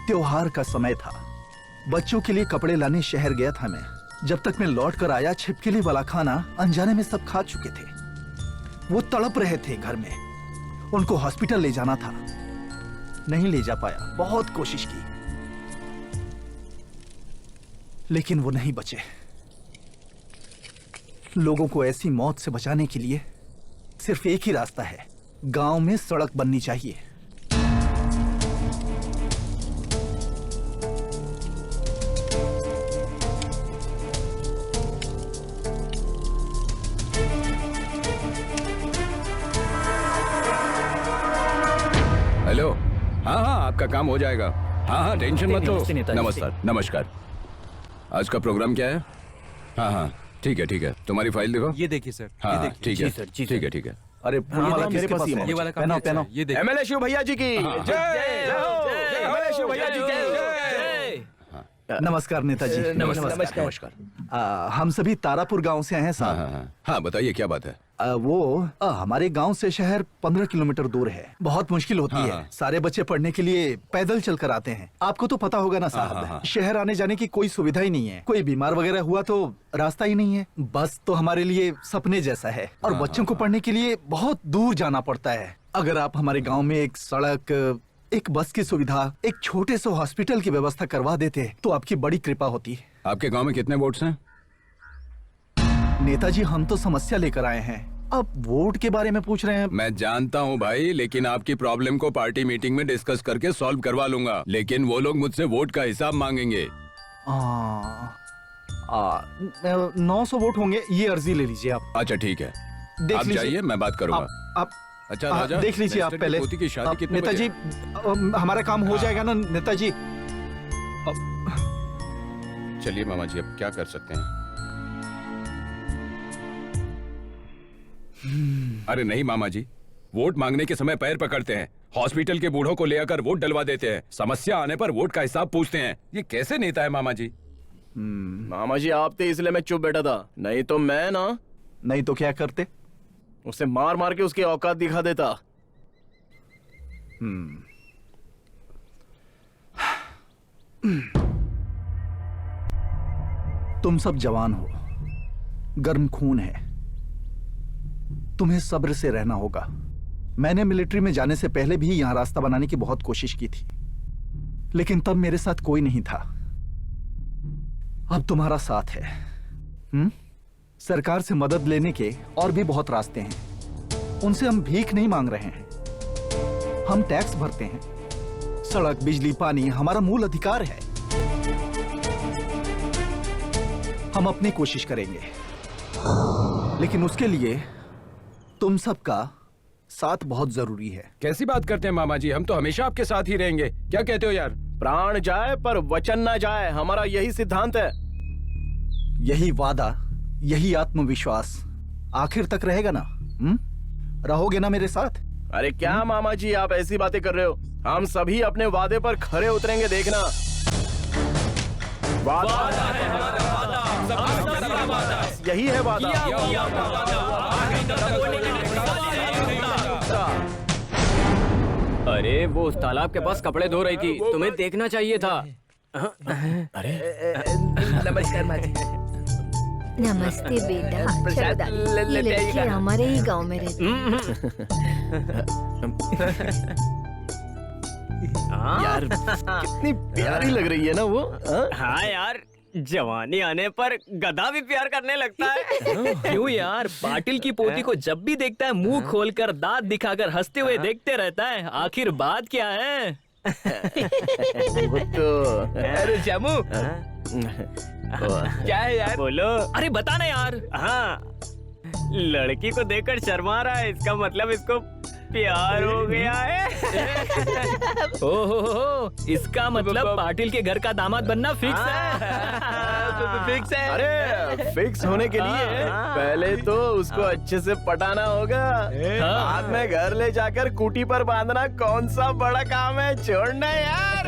त्योहार का समय था, बच्चों के लिए कपड़े लाने शहर गया था मैं। जब तक मैं लौट कर आया, छिपकली वाला खाना अनजाने में सब खा चुके थे। वो तड़प रहे थे घर में, उनको हॉस्पिटल ले जाना था, नहीं ले जा पाया। बहुत कोशिश की, लेकिन वो नहीं बचे। लोगों को ऐसी मौत से बचाने के लिए सिर्फ एक ही रास्ता है, गांव में सड़क बननी चाहिए। हेलो, हाँ हाँ आपका काम हो जाएगा। हाँ हाँ टेंशन मत लो। नमस्ते नेताजी। नमस्कार नमस्कार। आज का प्रोग्राम क्या है? हाँ हाँ ठीक है, तुम्हारी फाइल देखो। ये देखिए सर, हाँ ये हाँ, देखिए। ठीक है जी सर, जी ठीक सर। है ठीक है। अरे फूल वाला किसके पास है? ये वाला काम पहनाओ अच्छा है, पहनाओ। ये देखिए। एमएलए शिव भैया जी की जय हो। एमएलए शिव भैया जी की जय। नमस्कार नेताजी। नमस्कार। हम सभी तारापुर गांव से आए हैं हाँ साहब। हाँ हाँ हाँ बताइए क्या बात है? हमारे गांव से शहर 15 किलोमीटर दूर है। बहुत मुश्किल होती है। हाँ। सारे बच्चे पढ़ने के लिए पैदल चलकर आते हैं। आपको तो पता होगा ना साहब, हाँ। शहर आने जाने की कोई सुविधा ही नहीं है। कोई बीमार वगैरह हुआ तो रास्ता ही नहीं है। बस तो हमारे लिए सपने जैसा है, और बच्चों को पढ़ने के लिए बहुत दूर जाना पड़ता है। अगर आप हमारे गाँव में एक सड़क, एक बस की सुविधा, एक छोटे से हॉस्पिटल की व्यवस्था करवा देते तो आपकी बड़ी कृपा होती। आपके गांव में कितने वोट्स हैं? नेताजी हम तो समस्या लेकर आए हैं, अब वोट के बारे में पूछ रहे हैं। मैं जानता हूं भाई, लेकिन आपकी प्रॉब्लम को पार्टी मीटिंग में डिस्कस करके सॉल्व करवा लूंगा। लेकिन वो लोग मुझसे वोट का हिसाब मांगेंगे। 900 वोट होंगे, ये अर्जी ले लीजिए आप। अच्छा ठीक है, देख आप लीजिए। जाइए, मैं बात करूंगा। आप अच्छा राजा, देख लीजिए आप मिस्टर की पहले। पोती की शादी कितने बजे नेताजी हमारा काम हो जाएगा ना नेताजी? चलिए मामा जी, अब क्या कर सकते हैं? अरे नहीं मामा जी, वोट मांगने के समय पैर पकड़ते हैं, हॉस्पिटल के बूढ़ों को ले आकर वोट डलवा देते हैं, समस्या आने पर वोट का हिसाब पूछते हैं। ये कैसे नेता है मामा जी? मामा जी आप थे इसलिए मैं चुप बैठा था, नहीं तो मैं ना, नहीं तो क्या करते? उसे मार मार के उसकी औकात दिखा देता। तुम सब जवान हो, गर्म खून है, तुम्हें सब्र से रहना होगा। मैंने मिलिट्री में जाने से पहले भी यहां रास्ता बनाने की बहुत कोशिश की थी, लेकिन तब मेरे साथ कोई नहीं था। अब तुम्हारा साथ है। सरकार से मदद लेने के और भी बहुत रास्ते हैं, उनसे हम भीख नहीं मांग रहे हैं, हम टैक्स भरते हैं। सड़क, बिजली, पानी हमारा मूल अधिकार है। हम अपनी कोशिश करेंगे, लेकिन उसके लिए तुम सबका साथ बहुत जरूरी है। कैसी बात करते हैं मामा जी, हम तो हमेशा आपके साथ ही रहेंगे। क्या कहते हो यार? प्राण जाए पर वचन ना जाए, हमारा यही सिद्धांत है। यही वादा, यही आत्मविश्वास आखिर तक रहेगा ना? रहोगे ना मेरे साथ? अरे क्या मामा जी आप ऐसी बातें कर रहे हो? हम सभी अपने वादे पर खरे उतरेंगे, देखना। वादा यही है वादा। अरे वो उस तालाब के पास कपड़े धो रही थी, तुम्हें देखना चाहिए था। अरे नमस्कार माँ जी। नमस्ते बेटा। चलो दादी, ये लड़की हमारे ही गांव में रहती यार कितनी प्यारी लग रही है ना वो। हाँ यार, जवानी आने पर गधा भी प्यार करने लगता है। क्यों यार, पाटिल की पोती को जब भी देखता है मुंह खोलकर दांत दिखाकर हंसते हुए देखते रहता है। आखिर बात क्या है? वो तो अरे जामू, क्या है यार? बोलो। अरे बता ना यार। हाँ, लड़की को देखकर शर्मा रहा है, इसका मतलब इसको प्यार हो गया है। ओहो, इसका मतलब पाटिल के घर का दामाद बनना फिक्स है। फिक्स है। अरे फिक्स होने के लिए पहले तो उसको अच्छे से पटाना होगा, बाद में घर ले जाकर कुटी पर बांधना कौन सा बड़ा काम है, छोड़ना यार।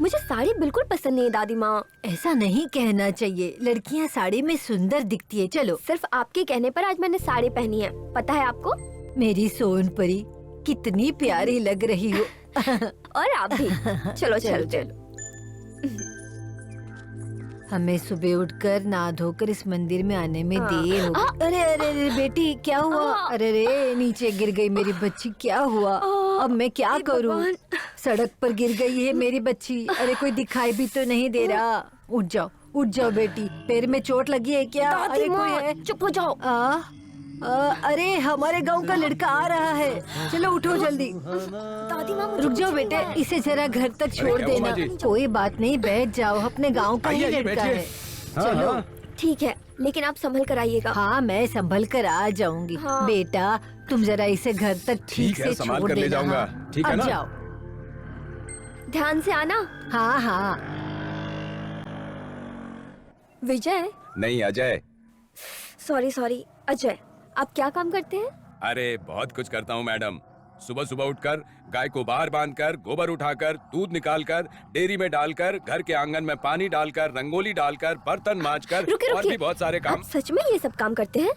मुझे साड़ी बिल्कुल पसंद नहीं है दादी माँ। ऐसा नहीं कहना चाहिए, लड़कियाँ साड़ी में सुंदर दिखती है। चलो, सिर्फ आपके कहने पर आज मैंने साड़ी पहनी है, पता है आपको? मेरी सोन परी, कितनी प्यारी लग रही हो। और आप भी। चलो चलो चलो। हमें सुबह उठकर नहा धोकर इस मंदिर में आने में देर हो गई। अरे अरे अरे बेटी, क्या हुआ? अरे रे, नीचे गिर गई मेरी बच्ची, क्या हुआ? अब मैं क्या करूं? सड़क पर गिर गई है मेरी बच्ची। अरे कोई दिखाई भी तो नहीं दे रहा। उठ जाओ बेटी, पैर में चोट लगी है क्या? अरे कोई है? चुप हो जाओ। अरे हमारे गांव का लड़का आ रहा है, चलो उठो जल्दी। दादी माँ रुक जाओ बेटे, इसे जरा घर तक छोड़ देना। कोई बात नहीं, बैठ जाओ, अपने गांव का ही लड़का है। चलो ठीक है, लेकिन आप संभल कर आइएगा। हाँ, मैं संभल कर आ जाऊंगी। हाँ। बेटा तुम जरा इसे घर तक ठीक से छोड़ कर ले जाऊंगा। ठीक है अब ना? जाओ, ध्यान से आना। हाँ हाँ। विजय, नहीं अजय। सॉरी अजय, आप क्या काम करते हैं? अरे बहुत कुछ करता हूँ मैडम। सुबह सुबह उठकर गाय को बाहर बांधकर, गोबर उठाकर, दूध निकालकर, डेयरी में डालकर, घर के आंगन में पानी डालकर, रंगोली डालकर, बर्तन मांजकर, और भी बहुत सारे काम। आप सच में ये सब काम करते हैं?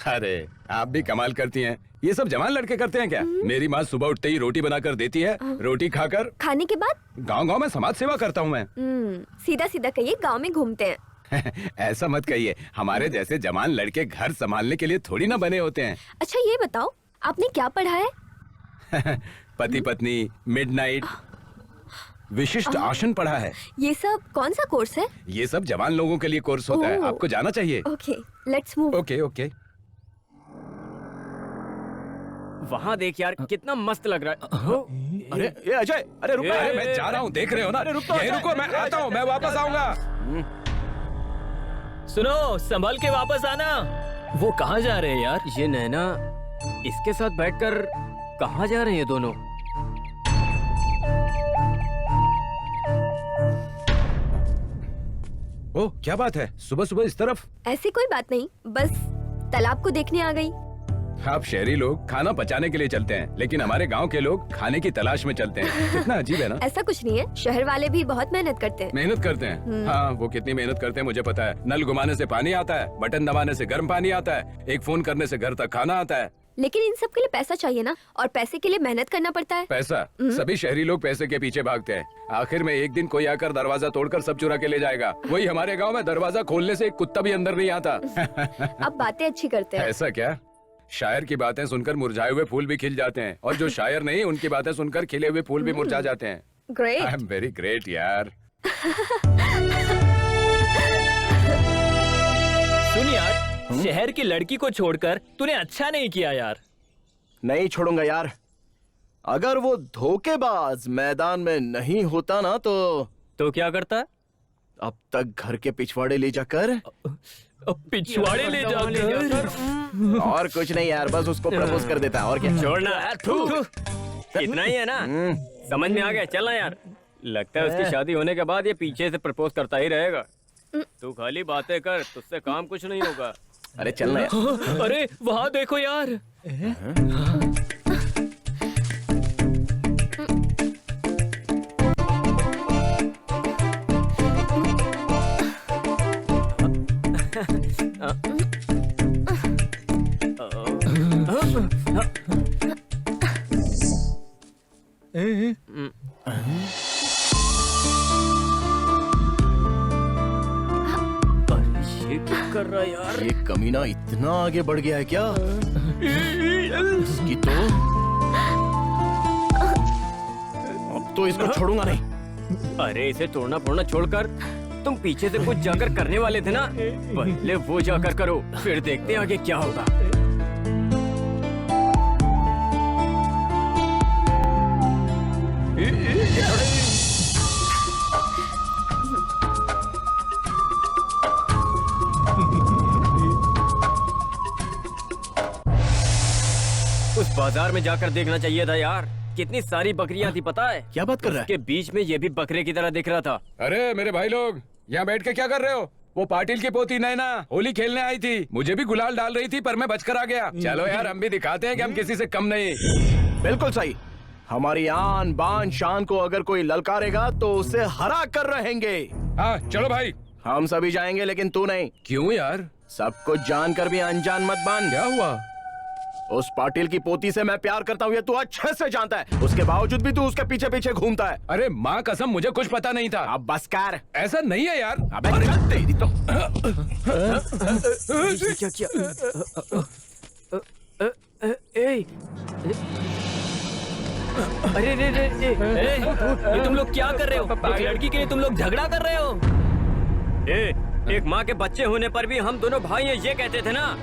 अरे आप भी कमाल करती हैं। ये सब जवान लड़के करते हैं क्या? मेरी माँ सुबह उठते ही रोटी बनाकर देती है, रोटी खाकर खाने के बाद गाँव गाँव में समाज सेवा करता हूँ मैं। सीधा सीधा कहिए, गाँव में घूमते हैं। ऐसा मत कहिए, हमारे जैसे जवान लड़के घर संभालने के लिए थोड़ी ना बने होते हैं। अच्छा ये बताओ, आपने क्या पढ़ा है? पति पत्नी, मिडनाइट, विशिष्ट आसन पढ़ा है। ये सब कौन सा कोर्स है? ये सब जवान लोगों के लिए कोर्स होता है, आपको जाना चाहिए। Okay, let's move. Okay okay. वहाँ देख यार, कितना मस्त लग रहा है। अरे ये अजय, अरे रुको। अरे मैं जा रहा हूँ, देख रहे हो ना? अरे रुको, यहीं रुको, मैं आता हूँ, मैं वापस आऊंगा। सुनो, संभल के वापस आना। वो कहाँ जा रहे हैं यार? ये नैना इसके साथ बैठकर कहाँ जा रहे हैं दोनों? ओह, क्या बात है, सुबह सुबह इस तरफ? ऐसी कोई बात नहीं, बस तालाब को देखने आ गई। आप शहरी लोग खाना पचाने के लिए चलते हैं, लेकिन हमारे गांव के लोग खाने की तलाश में चलते हैं। कितना अजीब है ना? ऐसा कुछ नहीं है, शहर वाले भी बहुत मेहनत करते हैं। मेहनत करते हैं? हाँ, वो कितनी मेहनत करते हैं मुझे पता है। नल घुमाने से पानी आता है, बटन दबाने से गर्म पानी आता है, एक फोन करने से घर तक खाना आता है। लेकिन इन सब के लिए पैसा चाहिए ना, और पैसे के लिए मेहनत करना पड़ता है। पैसा? सभी शहरी लोग पैसे के पीछे भागते हैं। आखिर में एक दिन कोई आकर दरवाजा तोड़कर सब चुरा के ले जाएगा। वही हमारे गांव में दरवाजा खोलने से एक कुत्ता भी अंदर नहीं आता। अब बातें अच्छी करते हैं। ऐसा क्या? शायर की बातें सुनकर मुरझाए हुए फूल भी खिल जाते हैं, और जो शायर नहीं उनकी बातें सुनकर खिले हुए फूल भी मुरझा जाते हैं। Great. I am very great यार। सुन यार, शहर की लड़की को छोड़कर तूने अच्छा नहीं किया यार। नहीं छोड़ूंगा यार। अगर वो धोखेबाज मैदान में नहीं होता ना तो क्या करता? अब तक घर के पिछवाड़े ले जाकर पिछवाड़े ले जाकर और कुछ नहीं यार, बस उसको प्रपोज कर देता। और क्या? छोड़ना यार, इतना ही है ना? समझ में आ गया, चलना यार। लगता है उसकी शादी होने के बाद ये पीछे से प्रपोज करता ही रहेगा। तू खाली बातें कर, तुझसे काम कुछ नहीं होगा। अरे चलना यार। अरे वहाँ देखो यार। ये क्या कर रहा है यार? ये कमीना इतना आगे बढ़ गया है क्या? इसकी तो अब तो इसको छोड़ूंगा नहीं। अरे इसे तोड़ना फोड़ना छोड़कर तुम पीछे से कुछ जाकर करने वाले थे ना, पहले वो जाकर करो, फिर देखते हैं आगे क्या होगा। उस बाजार में जाकर देखना चाहिए था यार, कितनी सारी बकरियां थी पता है? क्या बात कर रहा है? के बीच में ये भी बकरे की तरह दिख रहा था। अरे मेरे भाई लोग, यहाँ बैठ के क्या कर रहे हो? वो पाटिल की पोती नैना होली खेलने आई थी, मुझे भी गुलाल डाल रही थी पर मैं बचकर आ गया। चलो यार, हम भी दिखाते हैं कि हम किसी से कम नहीं। बिल्कुल सही। हमारी आन बान शान को अगर कोई ललकारेगा तो उसे हरा कर रहेंगे। हाँ चलो भाई। हम सभी जाएंगे लेकिन तू नहीं। क्यों यार? सब कुछ जानकर भी अनजान मत बन। क्या हुआ? उस पाटिल की पोती से मैं प्यार करता हूँ, ये तू अच्छे से जानता है। उसके बावजूद भी तू उसके पीछे पीछे घूमता है। अरे माँ कसम, मुझे कुछ पता नहीं था। अब बस कर। ऐसा नहीं है यार। अबे तेरी तो क्या क्या? अरे रे रे रे, ये तुम लोग क्या कर रहे हो? एक लड़की के लिए तुम लोग झगड़ा कर रहे हो? एक माँ के बच्चे होने पर भी हम दोनों भाई हैं, ये कहते थे ना।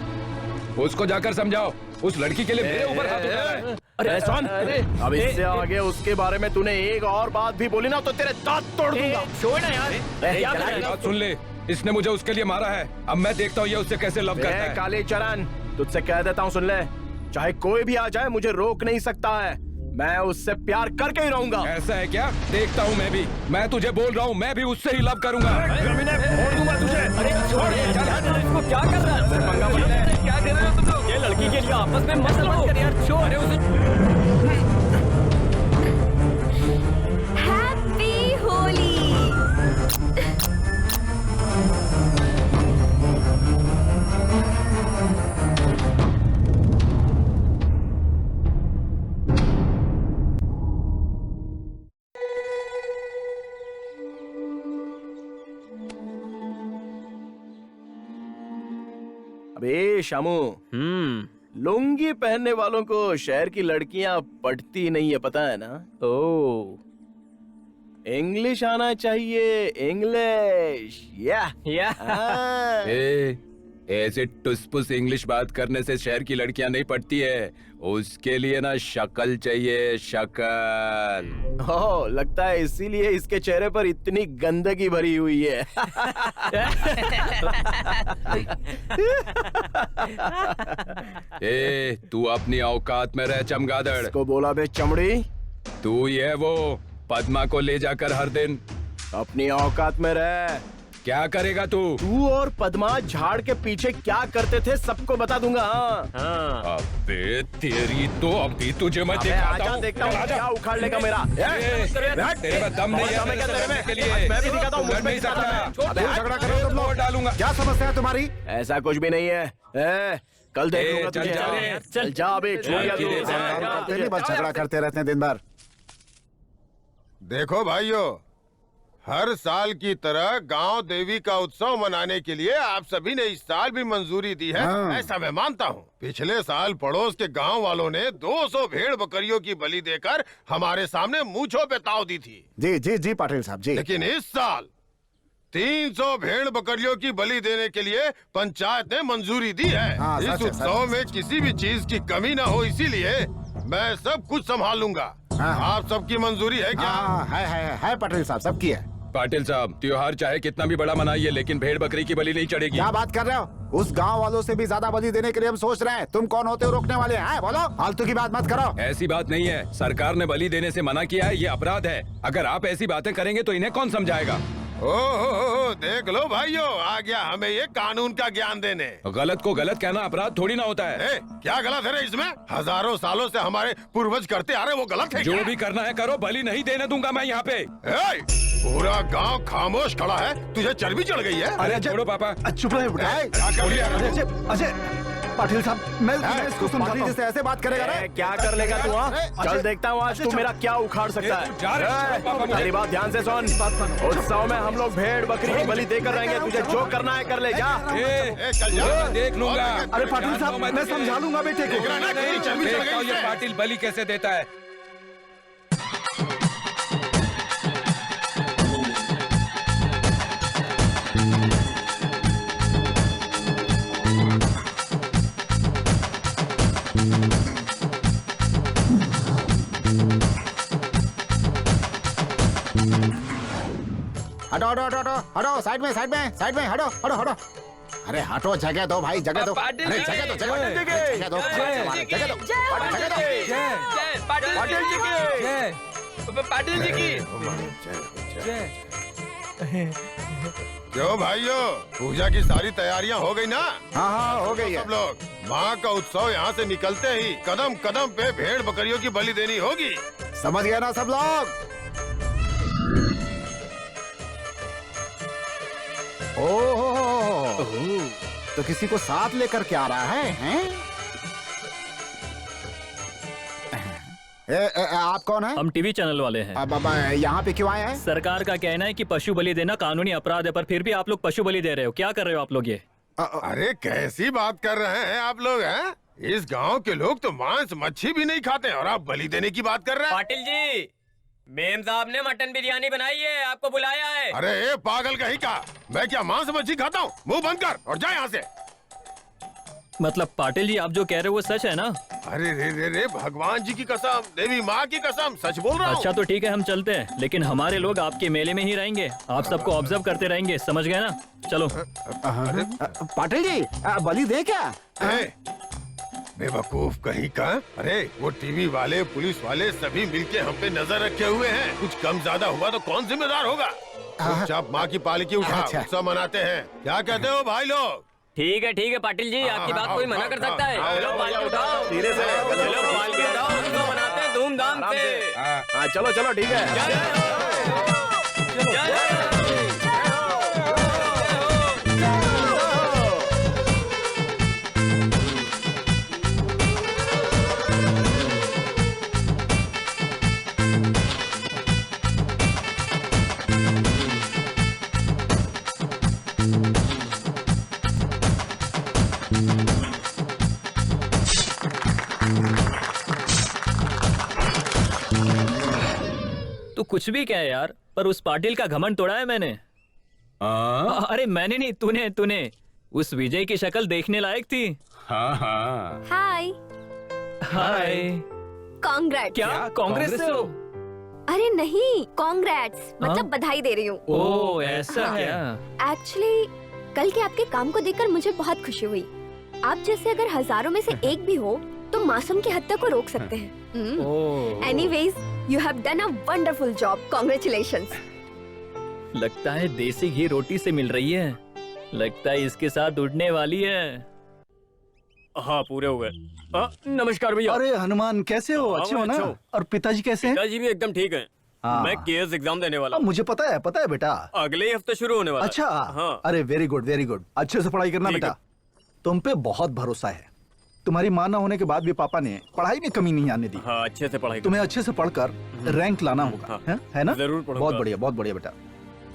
उसको जाकर समझाओ, उस लड़की के लिए मेरे ऊपर हाथ उठा रहा है। अरे सुन, अब इससे आगे उसके बारे में तूने एक और बात भी बोली ना तो तेरे दांत तोड़ दूंगा। छोड़ ना यार। क्या कर रहा है? बात सुन ले, इसने मुझे उसके लिए मारा है, अब मैं देखता हूँ ये उससे कैसे लव करता है। काली चरण, तुझसे कह देता हूँ, सुन ले, चाहे कोई भी आ जाए मुझे रोक नहीं सकता है। मैं उससे प्यार करके ही रहूंगा। ऐसा है क्या? देखता हूँ मैं भी। मैं तुझे बोल रहा हूँ, मैं भी उससे ही लव करूंगा। छोड़ दूंगा तुझे। अरे छोड़ इसको, क्या कर रहा है? पंगा मत ले। क्या कर रहे हो तुम लोग? ये लड़की के लिए आपस में मत लड़ो यार, छोड़। अरे उसे हैप्पी होली। अबे शामू, लुंगी पहनने वालों को शहर की लड़कियां पटती नहीं है, पता है ना? ओ, इंग्लिश आना चाहिए, इंग्लिश। या हाँ। ऐसे टुसपुस इंग्लिश बात करने से शहर की लड़कियां नहीं पटती है, उसके लिए ना शक्ल चाहिए, शक्ल। ओह, लगता है इसीलिए इसके चेहरे पर इतनी गंदगी भरी हुई है। तू अपनी औकात में रह चमगादड़। इसको बोला बे चमड़ी। तू ये वो पद्मा को ले जाकर हर दिन अपनी औकात में रह। क्या करेगा तू? तू और पद्मा झाड़ के पीछे क्या करते थे सबको बता दूंगा। हाँ अबे तेरी तो अभी तुझे मैं अबे दिखाता आजा, हूँ। देखता हूँ क्या उखाड़ लेगा मेरा। तेरे में दम नहीं है क्या तेरे में? के लिए। मैं भी दिखाता हूँ, तू लड़ मुझ में नहीं दिखाता सकता। है। अबे झगड़ा करो तुम लोग। डालूंगा। क्या समस्या है तुम्हारी? ऐसा कुछ भी नहीं है। कल देख ए, लूंगा चल तुझे। जा रे। चल जा अभी, छूट गया तू। काम करते नहीं, बस झगड़ा करते रहते हैं दिन भर। देखो भाइयों, हर साल की तरह गांव देवी का उत्सव मनाने के लिए आप सभी ने इस साल भी मंजूरी दी है, हाँ। ऐसा मैं मानता हूँ। पिछले साल पड़ोस के गांव वालों ने 200 भेड़ बकरियों की बलि देकर हमारे सामने मूंछों पे ताव दी थी, जी जी जी पाटिल साहब जी। लेकिन इस साल 300 भेड़ बकरियों की बलि देने के लिए पंचायत ने मंजूरी दी है। हाँ, इस सच है, उत्सव सच में किसी भी चीज की कमी न हो, इसीलिए मैं सब कुछ संभाल लूंगा। हाँ। आप सबकी मंजूरी है क्या? हाँ है पाटिल साहब, सबकी है। पाटिल साहब, त्योहार चाहे कितना भी बड़ा मनाइए, लेकिन भेड़ बकरी की बलि नहीं चढ़ेगी। क्या बात कर रहे हो? उस गांव वालों से भी ज्यादा बलि देने के लिए हम सोच रहे हैं। तुम कौन होते हो रोकने वाले? हैं बोलो, फालतू की बात मत करो। ऐसी बात नहीं है, सरकार ने बलि देने से मना किया है, ये अपराध है। अगर आप ऐसी बातें करेंगे तो इन्हें कौन समझाएगा? ओहो, देख लो भाइयों, आ गया हमें ये कानून का ज्ञान देने। गलत को गलत कहना अपराध थोड़ी ना होता है। क्या गलत है रे इसमें? हजारों सालों से हमारे पूर्वज करते आ रहे, वो गलत है जो क्या? भी करना है करो, बलि नहीं देने दूंगा मैं यहाँ पे। पूरा गांव खामोश खड़ा है, तुझे चर्बी चढ़ गई है? अरे छोड़ो पापा। चुप रहे बेटा। क्या कर लिया? अजय पाटिल साहब, मैं इसको समझाता हूँ। जैसे ऐसे बात करेगा रे? क्या कर लेगा तू? चल देखता हूँ आज तू मेरा क्या उखाड़ सकता है। मेरी बात ध्यान से सुन। उत्सव में हम लोग भेड़ बकरी की बलि देकर रहेंगे, तुझे जो करना है कर ले जा। चल जा। देख लूंगा। अरे पाटिल साहब, मैं समझा लूंगा बेटे को। देखता हूँ ये पाटिल बलि कैसे देता है। हटो हटो हटो हटो हटो, साइड में हटो हटो हटो। अरे हटो, जगह दो भाई, जगह दो। पाटिल अरे जी, जगह दो, जगह दो, जगह दो, जगह दो। पाटिल जी की, पाटिल जी की। क्यों भाइयों, पूजा की सारी तैयारियां हो गई ना? हाँ हो गई है। सब लोग, माँ का उत्सव यहाँ से निकलते ही कदम कदम पे भेड़ बकरियों की बलि देनी होगी। समझ गए ना सब लोग? ओह, तो किसी को साथ लेकर के आ रहा है, हैं? आप कौन है? हम टीवी चैनल वाले हैं। अब यहाँ पे क्यों आए हैं? सरकार का कहना है कि पशु बलि देना कानूनी अपराध है, पर फिर भी आप लोग पशु बलि दे रहे हो। क्या कर रहे हो आप लोग ये? अरे कैसी बात कर रहे हैं आप लोग, हैं? इस गांव के लोग तो मांस मच्छी भी नहीं खाते और आप बलि देने की बात कर रहे हैं? पाटिल जी, मेम साहब ने मटन बिरयानी बनाई है, आपको बुलाया है। अरे ए पागल कहीं का, मैं क्या मांस मच्छी खाता हूँ? मुंह बंद कर और जा यहाँ से। मतलब पाटिल जी, आप जो कह रहे हो वो सच है ना? अरे रे भगवान जी की कसम, देवी माँ की कसम, सच बोल रहा हूँ। अच्छा तो ठीक है, हम चलते हैं, लेकिन हमारे लोग आपके मेले में ही रहेंगे। आप सबको ऑब्जर्व करते रहेंगे, समझ गए ना? चलो। पाटिल जी, बलि दे क्या? बेवकूफ कहीं का। अरे वो टीवी वाले, पुलिस वाले सभी मिलके हम पे नजर रखे हुए हैं। कुछ कम ज्यादा हुआ तो कौन जिम्मेदार होगा? चुपचाप माँ की पालकी उठा, उत्सव मनाते हैं। क्या कहते हो भाई लोग? ठीक है पाटिल जी, आपकी बात कोई मना कर सकता है? चलो पालकी उठाओ, धीरे से चलो पालकी उठाओ, उत्सव मनाते हैं धूमधाम से। हाँ चलो चलो ठीक है। तू कुछ भी कह यार, पर उस पाटिल का घमंड तोड़ा है मैंने। अरे मैंने नहीं, तूने। उस विजय की शक्ल देखने लायक थी। हाँ हाँ। हाय। हाय। कांग्रेट्स। क्या कांग्रेस से हो? अरे नहीं, कांग्रेट्स मतलब बधाई दे रही हूँ। ओह ऐसा क्या? एक्चुअली कल के आपके काम को देखकर मुझे बहुत खुशी हुई। आप जैसे अगर हजारों में से एक भी हो तो मासूम की हत्या को रोक सकते हैं। Anyways, you have done a wonderful job. Congratulations. लगता है देसी घी रोटी से मिल रही है। लगता है इसके साथ उड़ने वाली है। हाँ पूरे हो गए। नमस्कार भैया। अरे हनुमान कैसे हो? अच्छे हो ना? अच्छा हूँ। और पिताजी कैसे हैं? पिताजी भी एकदम ठीक है। हाँ। मैं केएस एग्जाम देने वाला हूँ। मुझे पता है बेटा। अगले ही हफ्ते शुरू होने वाला है। अच्छा। हाँ। अरे वेरी गुड वेरी गुड। अच्छे से पढ़ाई करना ठीक बेटा। तुम पे बहुत भरोसा है। तुम्हारी माँ न होने के बाद भी पापा ने पढ़ाई में कमी नहीं आने दी। हाँ अच्छे से पढ़ाई। तुम्हें अच्छे से पढ़कर रैंक लाना होगा। है ना? जरूर पढ़ूंगा। बहुत बढ़िया बेटा।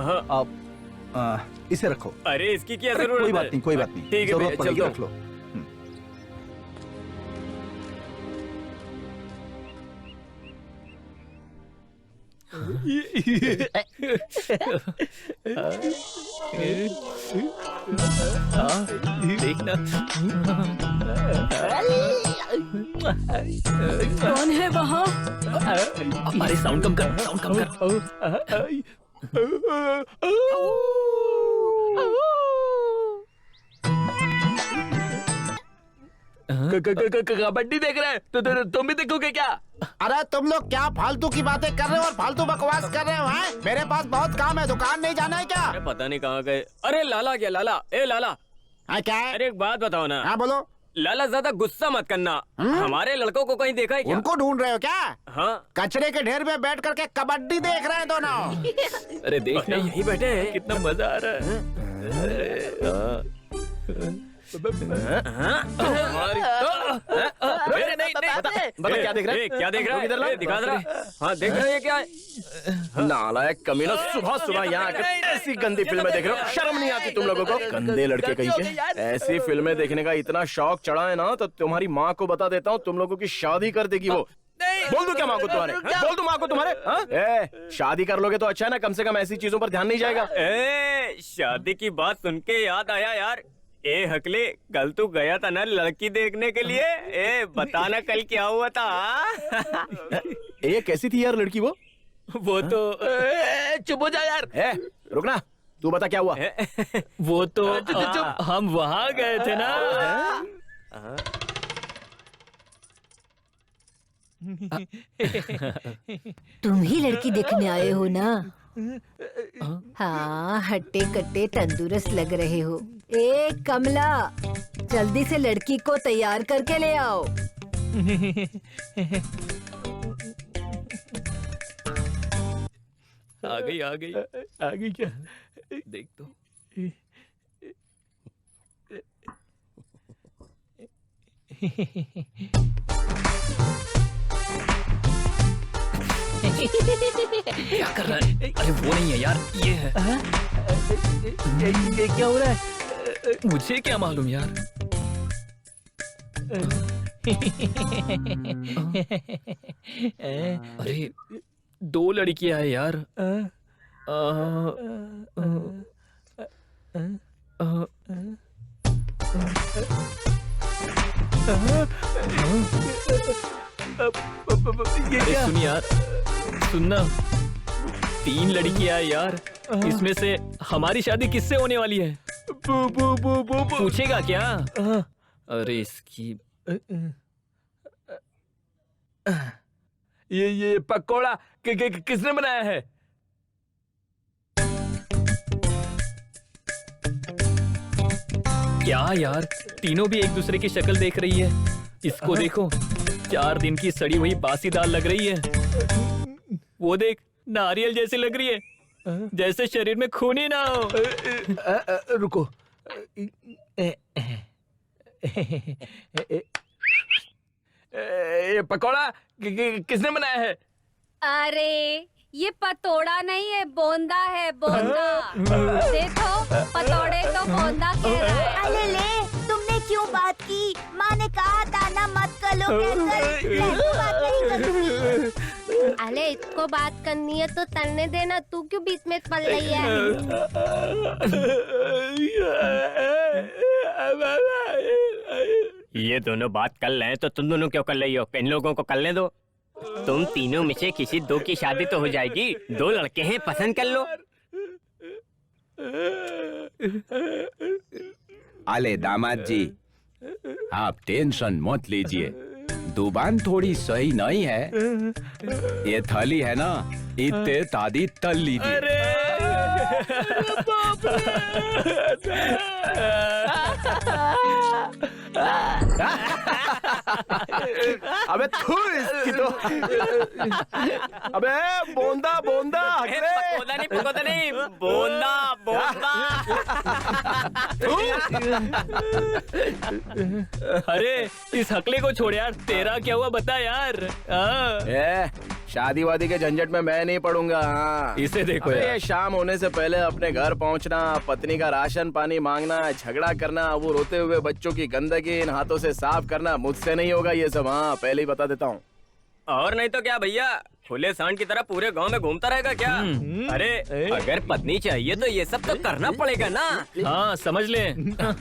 हाँ। अब इसे रखो। अरे इसकी क्या अरे जरूरत कोई है? बात नहीं कोई बात नहीं। ठीक है जरूरत भैया, पड़ेगी चलता रख लो। देखना। कौन है वहाँ? अरे साउंड कम कर, साउंड कम कर। कबड्डी देख रहे हैं तो तुम भी देखोगे क्या? अरे तुम लोग क्या फालतू की बातें कर रहे हो और फालतू बकवास कर रहे हो? हैं? मेरे पास बहुत काम है, दुकान नहीं जाना है क्या? अरे पता नहीं कहाँ गए। अरे लाला क्या लाला? ए लाला। हाँ क्या है? अरे एक बात बताओ ना। हाँ बोलो। लाला ज्यादा गुस्सा मत करना। हमारे लड़कों को कहीं देखा है क्या? उनको ढूंढ रहे हो क्या? हाँ। कचरे के ढेर में बैठ करके कबड्डी देख रहे हैं दोनों। अरे देखना, यही बैठे हैं। कितना मजा आ रहा है। बता क्या देख रहा है? क्या देख रहा है? दिखा जरा। हाँ देख रहा है क्या है? नालायक कमीना, सुबह सुबह यहाँ आकर ऐसी गंदी फिल्में देख रहे हो। शर्म नहीं आती तुम लोगों को? गंदे लड़के कहीं के। ऐसी फिल्में देखने का इतना शौक चढ़ा है ना, तो तुम्हारी माँ को बता देता हूँ, तुम लोगों की शादी कर देगी वो। बोल दो क्या माँ को तुम्हारे? बोल दो माँ को तुम्हारे? हाँ? शादी कर लोगे तो अच्छा है ना, कम से कम ऐसी चीजों पर ध्यान नहीं जाएगा। शादी की बात सुन के याद आया यार। ए हकले, कल तू गया था ना लड़की देखने के लिए? बताना कल क्या हुआ था? कैसी थी यार लड़की वो? वो तो चुप हो जा यार। रुकना, तू बता क्या हुआ? वो तो हम वहाँ गए थे ना। तुम ही लड़की देखने आए हो ना? हाँ, हट्टे कट्टे तंदुरुस्त लग रहे हो। ए कमला, जल्दी से लड़की को तैयार करके ले आओ। आ गई क्या? देख तो। क्या कर रहा है? अरे वो नहीं है यार, ये है। ये क्या हो रहा है? मुझे क्या मालूम यार। अरे दो लड़कियां हैं यार। अरे सुन यार, सुनना, 3 लड़कियां हैं यार। इसमें से हमारी शादी किससे होने वाली है? पूछेगा क्या? अरे इसकी ये पकोड़ा किसने बनाया है? क्या यार, तीनों भी एक दूसरे की शक्ल देख रही है। इसको देखो, 4 दिन की सड़ी हुई बासी दाल लग रही है। वो देख, नारियल जैसी लग रही है, जैसे शरीर में खून ही ना हो। रुको। ये पकोड़ा किसने बनाया है? अरे ये पतोड़ा नहीं है, बोंदा है, बोंदा। देखो, पतोड़े को बोंदा कह रहा है। अरे ले, तुमने क्यों बात की? माँ ने कहा था ना मत करो कहकर। मैं तो बात नहीं करूंगी। अरे इसको बात करनी है तो करने देना, तू क्यों बीच में पड़ रही है? ये दोनों बात कर रहे हैं तो तुम दोनों क्यों कर रही हो? इन लोगों को करने दो। तुम तीनों में से किसी 2 की शादी तो हो जाएगी। 2 लड़के हैं, पसंद कर लो। अले दामाद जी, आप टेंशन मत लीजिए। दुकान थोड़ी सही नहीं है। ये थाली है ना, इतने तादी तल लीजिए। अबे थू इसकी तो। अबे बोंदा बोंदा पकोड़ा नहीं बोंदा बोंदा। अरे इस हकले को छोड़ यार, तेरा क्या हुआ बता यार। शादी वादी के झंझट में मैं नहीं पड़ूंगा। इसे देखो अबे यार। शाम होने से पहले अपने घर पहुंचना, पत्नी का राशन पानी मांगना, झगड़ा करना, वो रोते हुए बच्चों की गंदगी इन हाथों से साफ करना, मुझसे नहीं होगा ये सब। हाँ पहले ही बता देता हूँ। और नहीं तो क्या भैया, खुले सांड की तरह पूरे गांव में घूमता रहेगा क्या? अरे अगर पत्नी चाहिए तो ये सब तो करना पड़ेगा ना। हाँ समझ ले।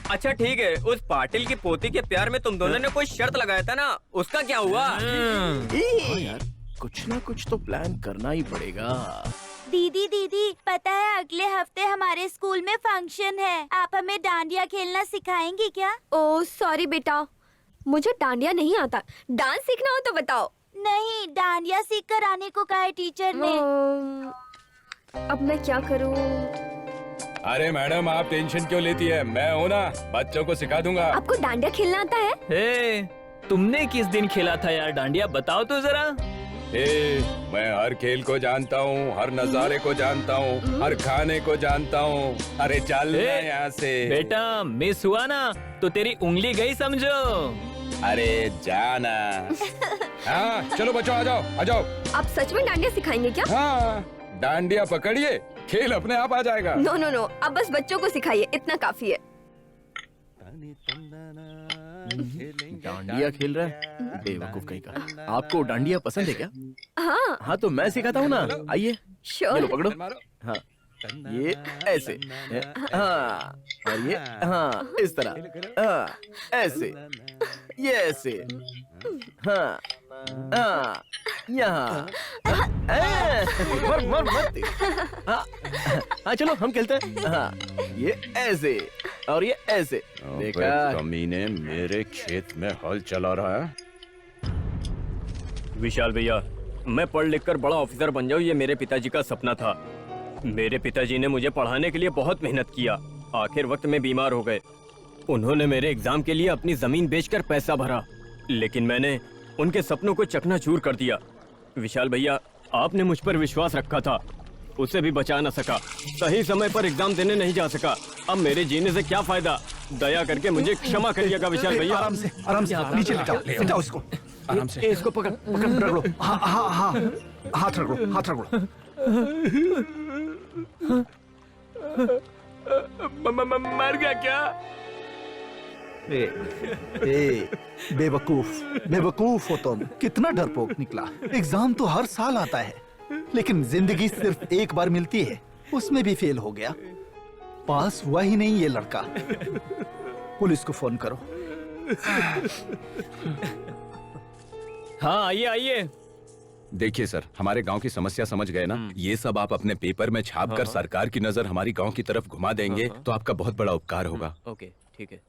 अच्छा ठीक है, उस पाटिल की पोती के प्यार में तुम दोनों ने कोई शर्त लगाया था ना, उसका क्या हुआ? यार कुछ ना कुछ तो प्लान करना ही पड़ेगा। दीदी दीदी, पता है अगले हफ्ते हमारे स्कूल में फंक्शन है, आप हमें डांडिया खेलना सिखाएंगी क्या? ओह सॉरी बेटा, मुझे डांडिया नहीं आता। डांस सीखना हो तो बताओ। नहीं, डांडिया सीख कर आने को कहा है टीचर ने। अब मैं क्या करूं? अरे मैडम आप टेंशन क्यों लेती है, मैं हूँ ना, बच्चों को सिखा दूंगा। आपको डांडिया खेलना आता है? तुमने किस दिन खेला था यार डांडिया, बताओ तो जरा। मैं हर खेल को जानता हूँ, हर नजारे को जानता हूँ, हर खाने को जानता हूँ। अरे चल यहाँ से। बेटा मिस हुआ ना तो तेरी उंगली गई समझो। अरे जाना। हाँ चलो बच्चों आ जाओ आ जाओ। आप सच में डांडिया सिखाएंगे क्या? हाँ डांडिया पकड़िए, खेल अपने आप आ जाएगा। नो नो नो, अब बस बच्चों को सिखाइए, इतना काफी है। डांडिया खेल रहा है बेवकूफ कहीं का। आपको डांडिया पसंद है क्या? हाँ हाँ तो मैं सिखाता हूँ ना, आइए। ये श्योर। लो पकड़ो। हाँ ये ऐसे, हाँ और ये हाँ इस तरह, हाँ ऐसे, ये ऐसे, हाँ हाँ यहाँ। मर मत। हाँ चलो हम खेलते हैं। हाँ ये ऐसे और ये ऐसे। देखा कमीने मेरे खेत में हल चला रहा है। विशाल भैया, मैं पढ़ लिख कर बड़ा ऑफिसर बन जाऊँ, ये मेरे पिताजी का सपना था। मेरे पिताजी ने मुझे पढ़ाने के लिए बहुत मेहनत किया, आखिर वक्त में बीमार हो गए। उन्होंने मेरे एग्जाम के लिए अपनी जमीन बेचकर पैसा भरा, लेकिन मैंने उनके सपनों को चकनाचूर कर दिया। विशाल भैया, आपने मुझ पर विश्वास रखा था, उसे भी बचा न सका, सही समय पर एग्जाम देने नहीं जा सका। अब मेरे जीने से क्या फायदा? दया करके मुझे क्षमा करिएगा विशाल भैया। आराम से नीचे लेटाओ इसको। आराम से इसको पकड़ रगड़ो। हाँ हाँ हाँ, हाथ रगड़ो हाथ रगड़ो। मर गया क्या? बेवकूफ हो तुम, कितना डरपोक निकला। एग्जाम तो हर साल आता है, लेकिन जिंदगी सिर्फ एक बार मिलती है, उसमें भी फेल हो गया। पास हुआ ही नहीं ये लड़का। पुलिस को फोन करो। हाँ आइए आइए। देखिए सर, हमारे गांव की समस्या समझ गए ना, ये सब आप अपने पेपर में छाप कर सरकार की नजर हमारी गांव की तरफ घुमा देंगे तो आपका बहुत बड़ा उपकार होगा। ओके ठीक है।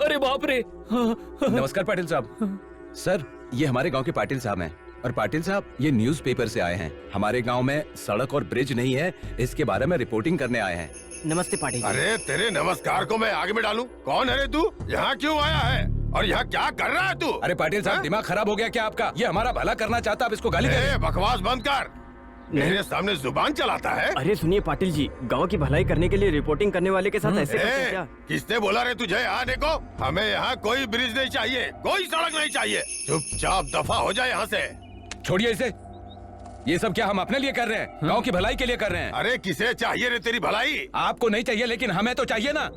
अरे बाप रे। नमस्कार पाटिल साहब। सर ये हमारे गांव के पाटिल साहब हैं। और पाटिल साहब ये न्यूज़पेपर से आए हैं। हमारे गांव में सड़क और ब्रिज नहीं है, इसके बारे में रिपोर्टिंग करने आए हैं। नमस्ते पाटिल। अरे तेरे नमस्कार को मैं आगे में डालूं? कौन है रे तू? यहाँ क्यों आया है और यहाँ क्या कर रहा है तू? अरे पाटिल साहब दिमाग खराब हो गया क्या आपका? ये हमारा भला करना चाहता, आप इसको गाली दे रहे हैं। बकवास बंद कर, मेरे सामने जुबान चलाता है। अरे सुनिए पाटिल जी, गांव की भलाई करने के लिए रिपोर्टिंग करने वाले के साथ ऐसे करते हैं क्या? किसने बोला रे तुझे आने को? हमें यहाँ कोई ब्रिज नहीं चाहिए, कोई सड़क नहीं चाहिए, चुपचाप दफा हो जाए यहाँ से। छोड़िए इसे, ये सब क्या हम अपने लिए कर रहे हैं? गांव की भलाई के लिए कर रहे हैं। अरे किसे चाहिए रे तेरी भलाई? आपको नहीं चाहिए लेकिन हमें तो चाहिए ना।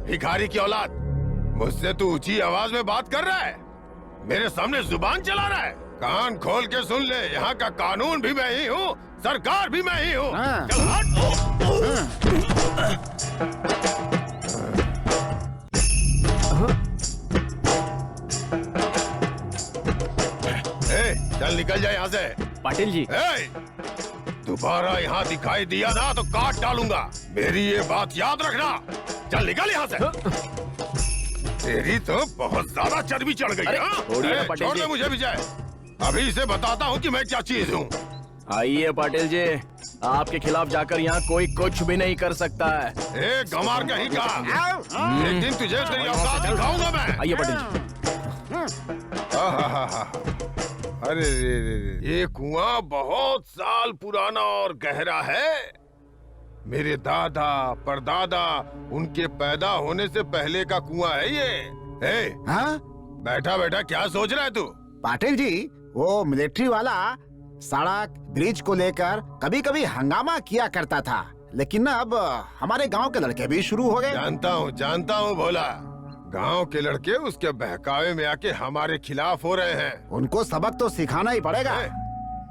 भिखारी की औलाद, मुझसे तू ऊंची आवाज में बात कर रहा है, मेरे सामने जुबान चला रहा है। कान खोल के सुन ले, यहाँ का कानून भी मैं ही हूँ, सरकार भी मैं ही हूँ। चल चल निकल जाए यहाँ से। पाटिल जी, दोबारा यहाँ दिखाई दिया ना तो काट डालूंगा, मेरी ये बात याद रखना। चल निकल यहाँ से। तेरी तो बहुत ज्यादा चर्बी चढ़ गई है। छोड़ दे मुझे भी जाए। अभी इसे बताता हूँ कि मैं क्या चीज हूँ। आइए पाटिल जी, आपके खिलाफ जाकर यहाँ कोई कुछ भी नहीं कर सकता है। ए गमार कहीं का, एक दिन तुझे तेरी औकात दिखाऊंगा मैं। आइए पाटिल जी। आहाहाहा। अरे ये कुआं बहुत साल पुराना और गहरा है। मेरे दादा परदादा उनके पैदा होने से पहले का कुआं है ये। हाँ? बैठा बैठा क्या सोच रहा है तू? पाटिल जी, वो मिलिट्री वाला सड़क ब्रिज को लेकर कभी कभी हंगामा किया करता था, लेकिन अब हमारे गांव के लड़के भी शुरू हो गए। जानता हूँ भोला। गांव के लड़के उसके बहकावे में आके हमारे खिलाफ हो रहे हैं। उनको सबक तो सिखाना ही पड़ेगा।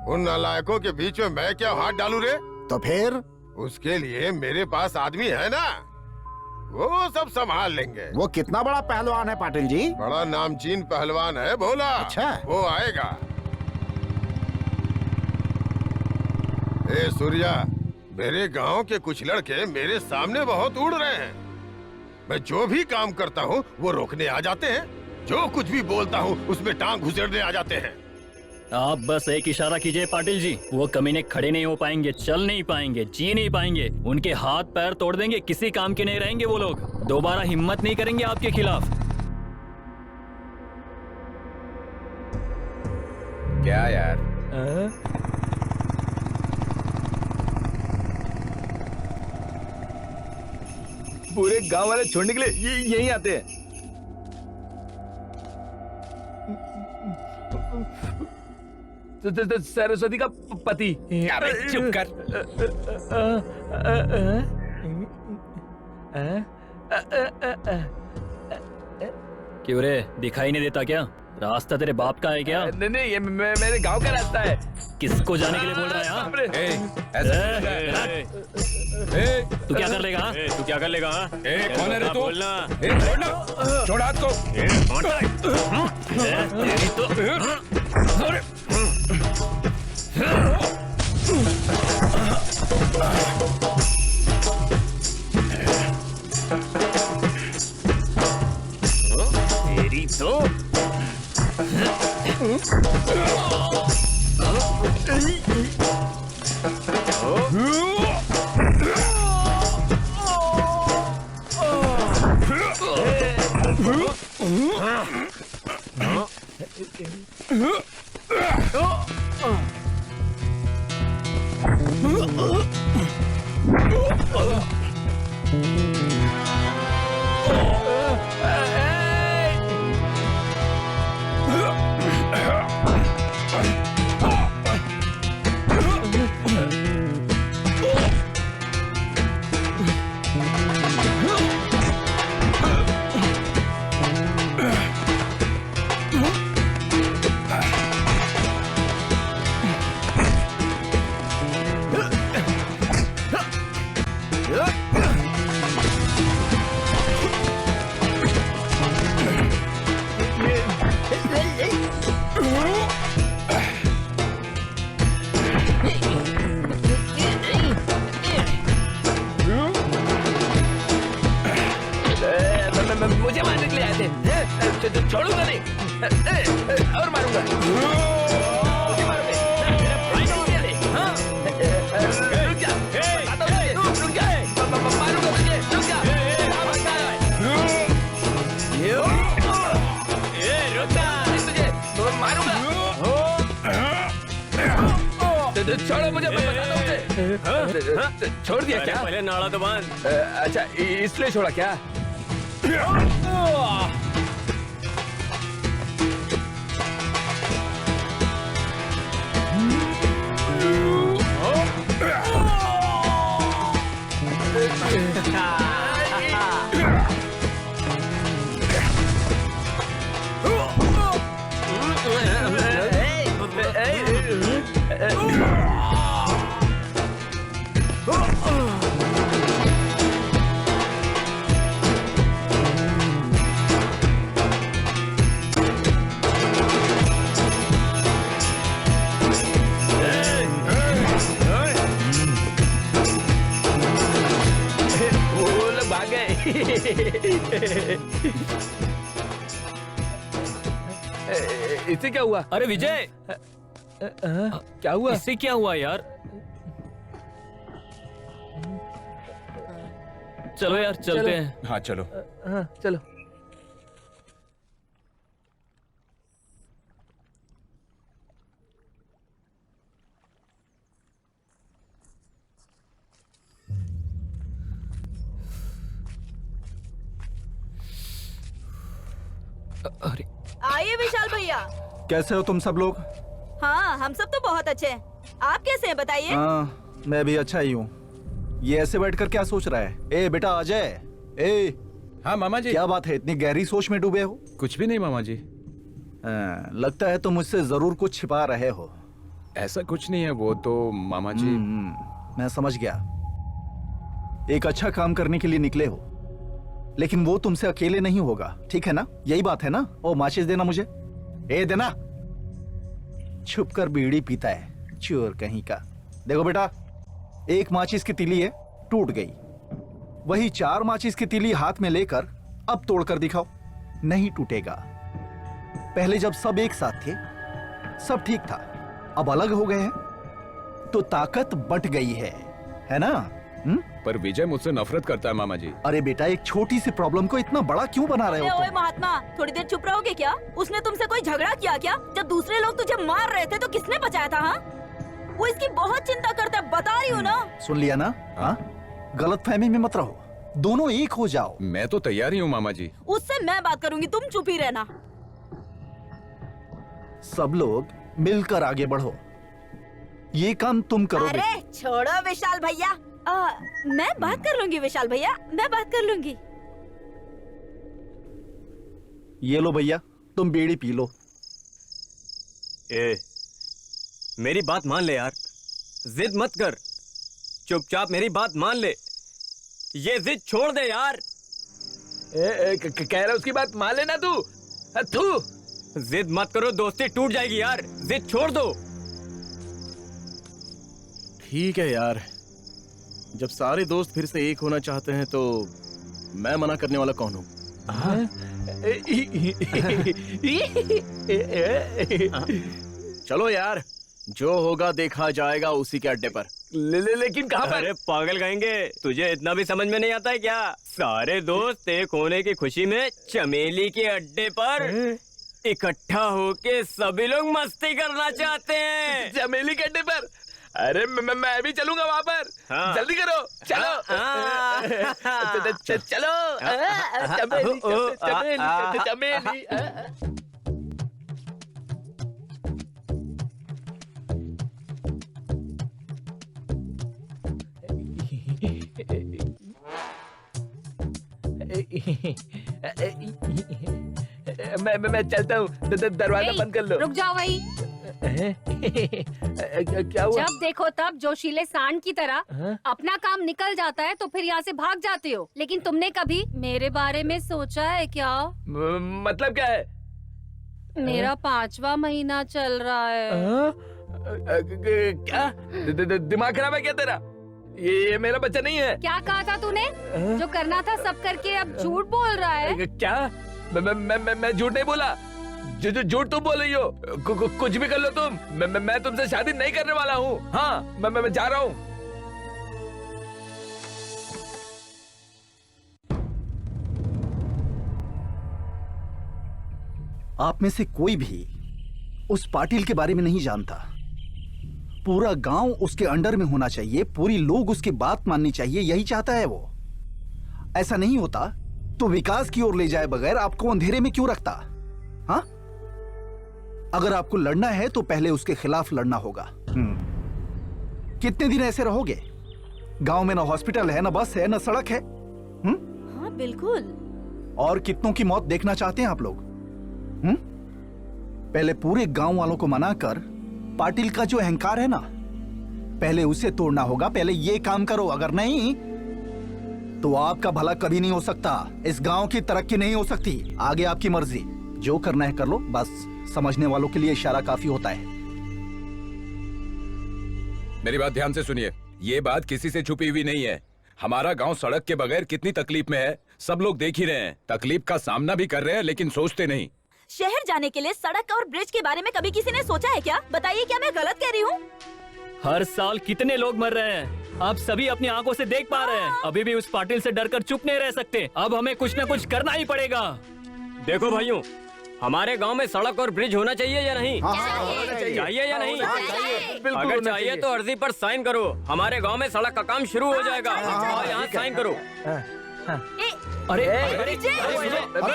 उन नालायकों के बीच में मैं क्या हाथ डालूं रे? तो फिर उसके लिए मेरे पास आदमी है ना, वो सब संभाल लेंगे। वो कितना बड़ा पहलवान है पाटिल जी? बड़ा नामचीन पहलवान है भोला। अच्छा। वो आएगा। ए सूर्या, मेरे गांव के कुछ लड़के मेरे सामने बहुत उड़ रहे हैं। मैं जो भी काम करता हूँ वो रोकने आ जाते हैं, जो कुछ भी बोलता हूँ उसमें टांग घुसेड़ने आ जाते हैं। आप बस एक इशारा कीजिए पाटिल जी, वो कमीने खड़े नहीं हो पाएंगे, चल नहीं पाएंगे, जी नहीं पाएंगे, उनके हाथ पैर तोड़ देंगे, किसी काम के नहीं रहेंगे वो लोग। दोबारा हिम्मत नहीं करेंगे आपके खिलाफ। क्या यार? पूरे गांव वाले छोड़ने के लिए यहीं आते हैं। तो सरस्वती का पति। अबे चुप कर। क्यों रे, दिखाई नहीं देता क्या? रास्ता तेरे बाप का है क्या? नहीं, ये मेरे गांव का रास्ता है। किसको जाने के लिए बोल रहा है? हाँ? तू क्या कर लेगा? तू क्या कर लेगा? कौन है रे तू? बोलना। छोड़ हाथ को। तेरी तो मुझे मारने के लिए आए थे। छोड़ूंगा नहीं और मारूंगा। मुझे मारोगे? मेरा भाई नहीं है। हाँ? रुक जा। बताता हूँ तुझे। रुक जा। मारूंगा तुझे। रुक जा। कहाँ भागता है? रुक जा। नहीं तुझे मारूंगा। छोड़ो मुझे, मैं बताता हूँ तुझे। छोड़ दिया क्या? पहले नाड़ा तो बांध। अच्छा, इसलिए छोड़ा क्या? इससे क्या हुआ? अरे विजय, क्या हुआ? इससे क्या हुआ यार? चलो यार चलते हैं। हाँ चलो। हाँ चलो। अरे आइए विशाल भैया। कैसे हो तुम सब लोग? हाँ, हम सब तो बहुत अच्छे हैं। आप कैसे हैं बताइए? हाँ, मैं भी अच्छा ही हूँ। ये ऐसे बैठकर क्या सोच रहा है? ए बेटा अजय, ए हाँ मामा जी। क्या बात है, इतनी गहरी सोच में डूबे हो? कुछ भी नहीं मामा जी। लगता है तुम मुझसे जरूर कुछ छिपा रहे हो। ऐसा कुछ नहीं है, वो तो मामा जी। मैं समझ गया। एक अच्छा काम करने के लिए निकले हो, लेकिन वो तुमसे अकेले नहीं होगा, ठीक है ना? यही बात है ना? ओ माचिस देना मुझे। ए देना। छुप कर बीड़ी पीता है, चोर कहीं का। देखो बेटा, एक माचिस की तीली है, टूट गई। वही 4 माचिस की तीली हाथ में लेकर अब तोड़कर दिखाओ, नहीं टूटेगा। पहले जब सब एक साथ थे, सब ठीक था। अब अलग हो गए हैं तो ताकत बंट गई है ना? पर विजय मुझसे नफरत करता है मामा जी। अरे बेटा, एक छोटी सी प्रॉब्लम को इतना बड़ा क्यों बना रहे हो ओए तुम? महात्मा, थोड़ी देर चुप रहोगे क्या? उसने तुमसे कोई झगड़ा किया क्या? जब दूसरे लोग तुझे मार रहे थे तो किसने बचाया था? हाँ, वो इसकी बहुत चिंता करता है, बता रही हूँ ना। सुन लिया ना? हाँ, गलतफहमी में मत रहो, दोनों एक हो जाओ। मैं तो तैयार ही हूँ मामा जी। उससे मैं बात करूंगी, तुम चुप ही रहना। सब लोग मिलकर आगे बढ़ो, ये काम तुम करोगे। अरे छोड़ो विशाल भैया, मैं बात कर लूंगी विशाल भैया, मैं बात कर लूंगी। ये लो भैया, तुम बीड़ी पी लो। मेरी बात मान ले यार, जिद मत कर, चुपचाप मेरी बात मान ले, ये जिद छोड़ दे यार। कह रहा उसकी बात मान लेना तू। जिद मत करो, दोस्ती टूट जाएगी यार, जिद छोड़ दो। ठीक है यार, जब सारे दोस्त फिर से एक होना चाहते हैं तो मैं मना करने वाला कौन हूँ? चलो यार, जो होगा देखा जाएगा उसी के अड्डे पर। लेकिन कहाँ पर? अरे पागल कहेंगे, तुझे इतना भी समझ में नहीं आता है क्या? सारे दोस्त एक होने की खुशी में चमेली के अड्डे पर इकट्ठा होके सभी लोग मस्ती करना चाहते हैं। चमेली के अड्डे पर? अरे मैं भी चलूंगा वहाँ पर। हाँ। जल्दी करो, चलो। चलो चमेली। मैं चलता हूँ, दरवाजा बंद कर लो। रुक जाओ वही। क्या हुआ? जब देखो तब जोशीले सांड की तरह अपना काम निकल जाता है तो फिर यहाँ से भाग जाते हो। लेकिन तुमने कभी मेरे बारे में सोचा है क्या? मतलब क्या है? मेरा 5वां महीना चल रहा है। क्या दिमाग खराब है क्या तेरा? ये मेरा बच्चा नहीं है। क्या कहा था तूने? जो करना था सब करके अब झूठ बोल रहा है। क्या? मैं झूठ नहीं बोला। जो झूठ तुम बोल रही हो। कुछ भी कर लो तुम, मैं तुमसे शादी नहीं करने वाला हूँ। हाँ, मैं जा रहा हूँ। आप में से कोई भी उस पाटिल के बारे में नहीं जानता। पूरा गांव उसके अंडर में होना चाहिए, पूरी लोग उसकी बात माननी चाहिए, यही चाहता है वो। ऐसा नहीं होता तो विकास की ओर ले जाए बगैर आपको अंधेरे में क्यों रखता? हाँ, अगर आपको लड़ना है तो पहले उसके खिलाफ लड़ना होगा। कितने दिन ऐसे रहोगे? गांव में ना हॉस्पिटल है, ना बस है, ना सड़क है। हाँ बिल्कुल। और कितनों की मौत देखना चाहते हैं आप लोग? पहले पूरे गांव वालों को मनाकर पाटिल का जो अहंकार है ना, पहले उसे तोड़ना होगा। पहले ये काम करो, अगर नहीं तो आपका भला कभी नहीं हो सकता। इस गांव की तरक्की नहीं हो सकती। आगे आपकी मर्जी, जो करना है कर लो, बस समझने वालों के लिए इशारा काफी होता है। मेरी बात ध्यान से सुनिए, ये बात किसी से छुपी हुई नहीं है। हमारा गांव सड़क के बगैर कितनी तकलीफ में है, सब लोग देख ही रहे हैं। तकलीफ का सामना भी कर रहे हैं लेकिन सोचते नहीं। शहर जाने के लिए सड़क और ब्रिज के बारे में कभी किसी ने सोचा है क्या? बताइए, क्या मैं गलत कह रही हूँ? हर साल कितने लोग मर रहे हैं, आप सभी अपनी आंखों से देख पा रहे हैं। अभी भी उस पाटिल से डरकर चुप नहीं रह सकते। अब हमें कुछ न कुछ करना ही पड़ेगा। देखो भाइयों, हमारे गांव में सड़क और ब्रिज होना चाहिए या नहीं? चाहिए या नहीं? अगर चाहिए तो अर्जी पर साइन करो। हमारे गांव में सड़क का काम शुरू हो जाएगा और यहाँ साइन करो। अरे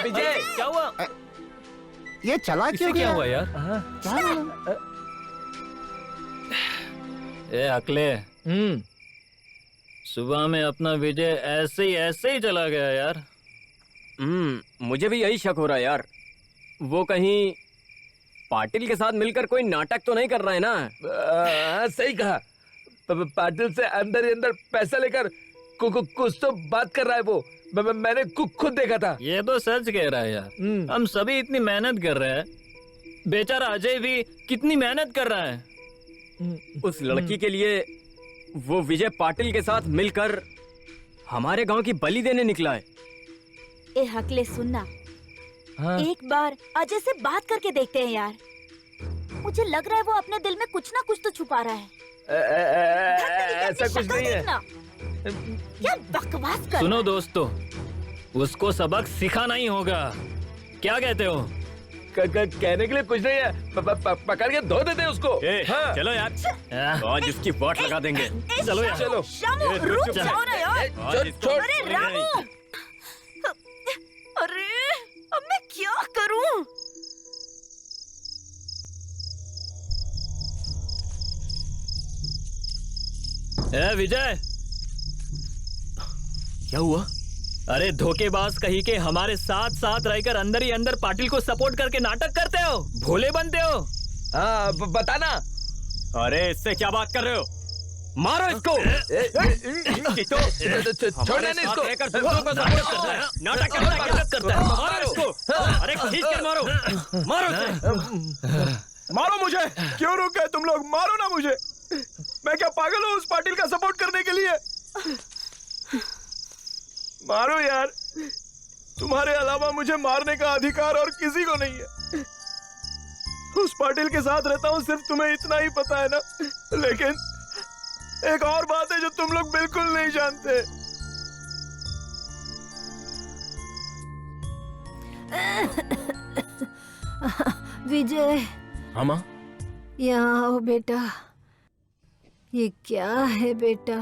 विजय, क्या हुआ? ये चला इसे क्यों क्या गया? हुआ यार? ए अकले, सुबह में अपना विजय ऐसे ही चला गया यार। मुझे भी यही शक हो रहा है यार। वो कहीं पाटिल के साथ मिलकर कोई नाटक तो नहीं कर रहा है ना? सही कहा। पाटिल से अंदर ही अंदर पैसा लेकर कुछ तो बात कर रहा है वो। मैंने खुद देखा था। ये तो सच कह रहा है यार। हम सभी इतनी मेहनत कर रहे हैं, बेचारा अजय भी कितनी मेहनत कर रहा है। उस लड़की के लिए वो विजय पाटिल के साथ मिलकर हमारे गांव की बलि देने निकला है। ए हकले, सुनना, एक बार अजय से बात करके देखते हैं यार। मुझे लग रहा है वो अपने दिल में कुछ ना कुछ तो छुपा रहा है। ऐसा कुछ नहीं है। क्या बकवास कर। सुनो दोस्तों, उसको सबक सिखाना ही होगा। क्या कहते हो? कहने के लिए कुछ नहीं है। पकड़ के धो देते उसको। हाँ। चलो यार, आज इसकी वाट लगा देंगे। चलो यार, चलो। शामू, रुक जाओ ना यार। अरे रामू, अरे अब मैं क्या करूं? ए विजय, क्या हुआ? अरे धोखेबाज कहीं के हमारे साथ साथ रहकर अंदर ही अंदर पाटिल को सपोर्ट करके नाटक करते हो, भोले बनते हो। हाँ, बताना। अरे इससे क्या बात कर रहे हो? मारो इसको। छोड़ने नहीं इसको। नाटक करता है। मारो इसको। अरे खींच कर मारो, मारो इसे। मारो मुझे। क्यों रुक गए तुम लोग? मारो ना मुझे। मैं क्या पागल हूँ उस पाटिल का सपोर्ट करने के लिए? मारो यार। तुम्हारे अलावा मुझे मारने का अधिकार और किसी को नहीं है। उस पाटिल के साथ रहता हूँ, सिर्फ तुम्हें इतना ही पता है ना। लेकिन एक और बात है जो तुम लोग बिल्कुल नहीं जानते। विजय, हाँ माँ? यहाँ आओ बेटा। ये क्या है बेटा?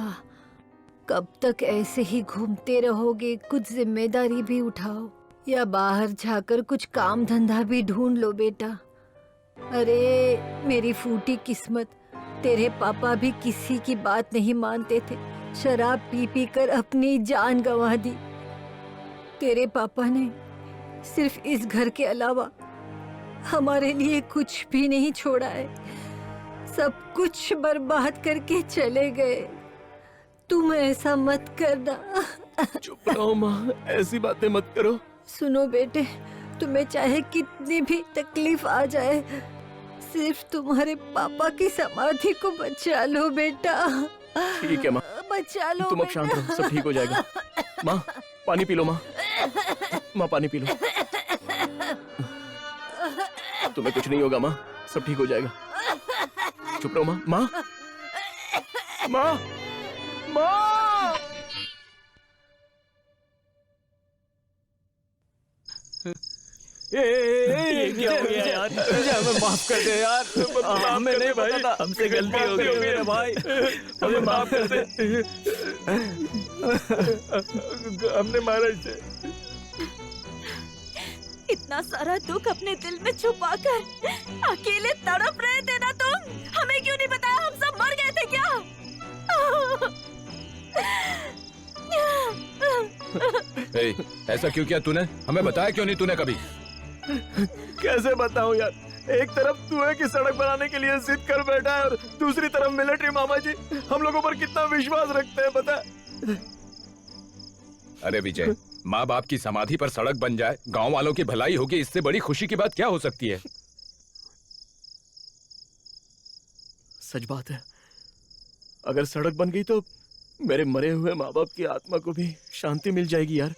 कब तक ऐसे ही घूमते रहोगे? कुछ जिम्मेदारी भी उठाओ या बाहर जाकर कुछ काम धंधा भी ढूंढ लो बेटा। अरे मेरी फूटी किस्मत, तेरे पापा भी किसी की बात नहीं मानते थे। शराब पी पी कर अपनी जान गंवा दी। तेरे पापा ने सिर्फ इस घर के अलावा हमारे लिए कुछ भी नहीं छोड़ा है। सब कुछ बर्बाद करके चले गए। तुम ऐसा मत करना। चुप रहो माँ, ऐसी बातें मत करो। सुनो बेटे, तुम्हें चाहे कितनी भी तकलीफ आ जाए, सिर्फ तुम्हारे पापा की समाधि को बचा लो बेटा। ठीक है माँ, बचा लो। तुम अब शांत रहो, सब ठीक हो जाएगा। माँ पानी पी लो। माँ, माँ पानी पी लो। तुम्हें कुछ नहीं होगा माँ, सब ठीक हो जाएगा। चुप रहो माँ। माँ, माँ, माँ। ये क्या हो गया यार? हमें माफ कर दे यार। हमें नहीं पता था, हमसे गलती हो गई मेरे भाई। हमें माफ कर दे। हमने मारा इसे। इतना सारा दुख अपने दिल में छुपाकर अकेले तड़प रहे थे ना तुम। हमें क्यों नहीं बताया? हम सब मर गए थे क्या? ऐसा क्यों किया तूने? हमें बताया क्यों नहीं तूने कभी? कैसे बताऊं यार? एक तरफ धुएं की सड़क बनाने के लिए जिद कर बैठा है और दूसरी तरफ मिलिट्री मामा जी हम लोगों पर कितना विश्वास रखते हैं पता है? अरे विजय, माँ बाप की समाधि पर सड़क बन जाए, गांव वालों की भलाई होगी, इससे बड़ी खुशी की बात क्या हो सकती है? सच बात है। अगर सड़क बन गई तो मेरे मरे हुए माँ बाप की आत्मा को भी शांति मिल जाएगी यार।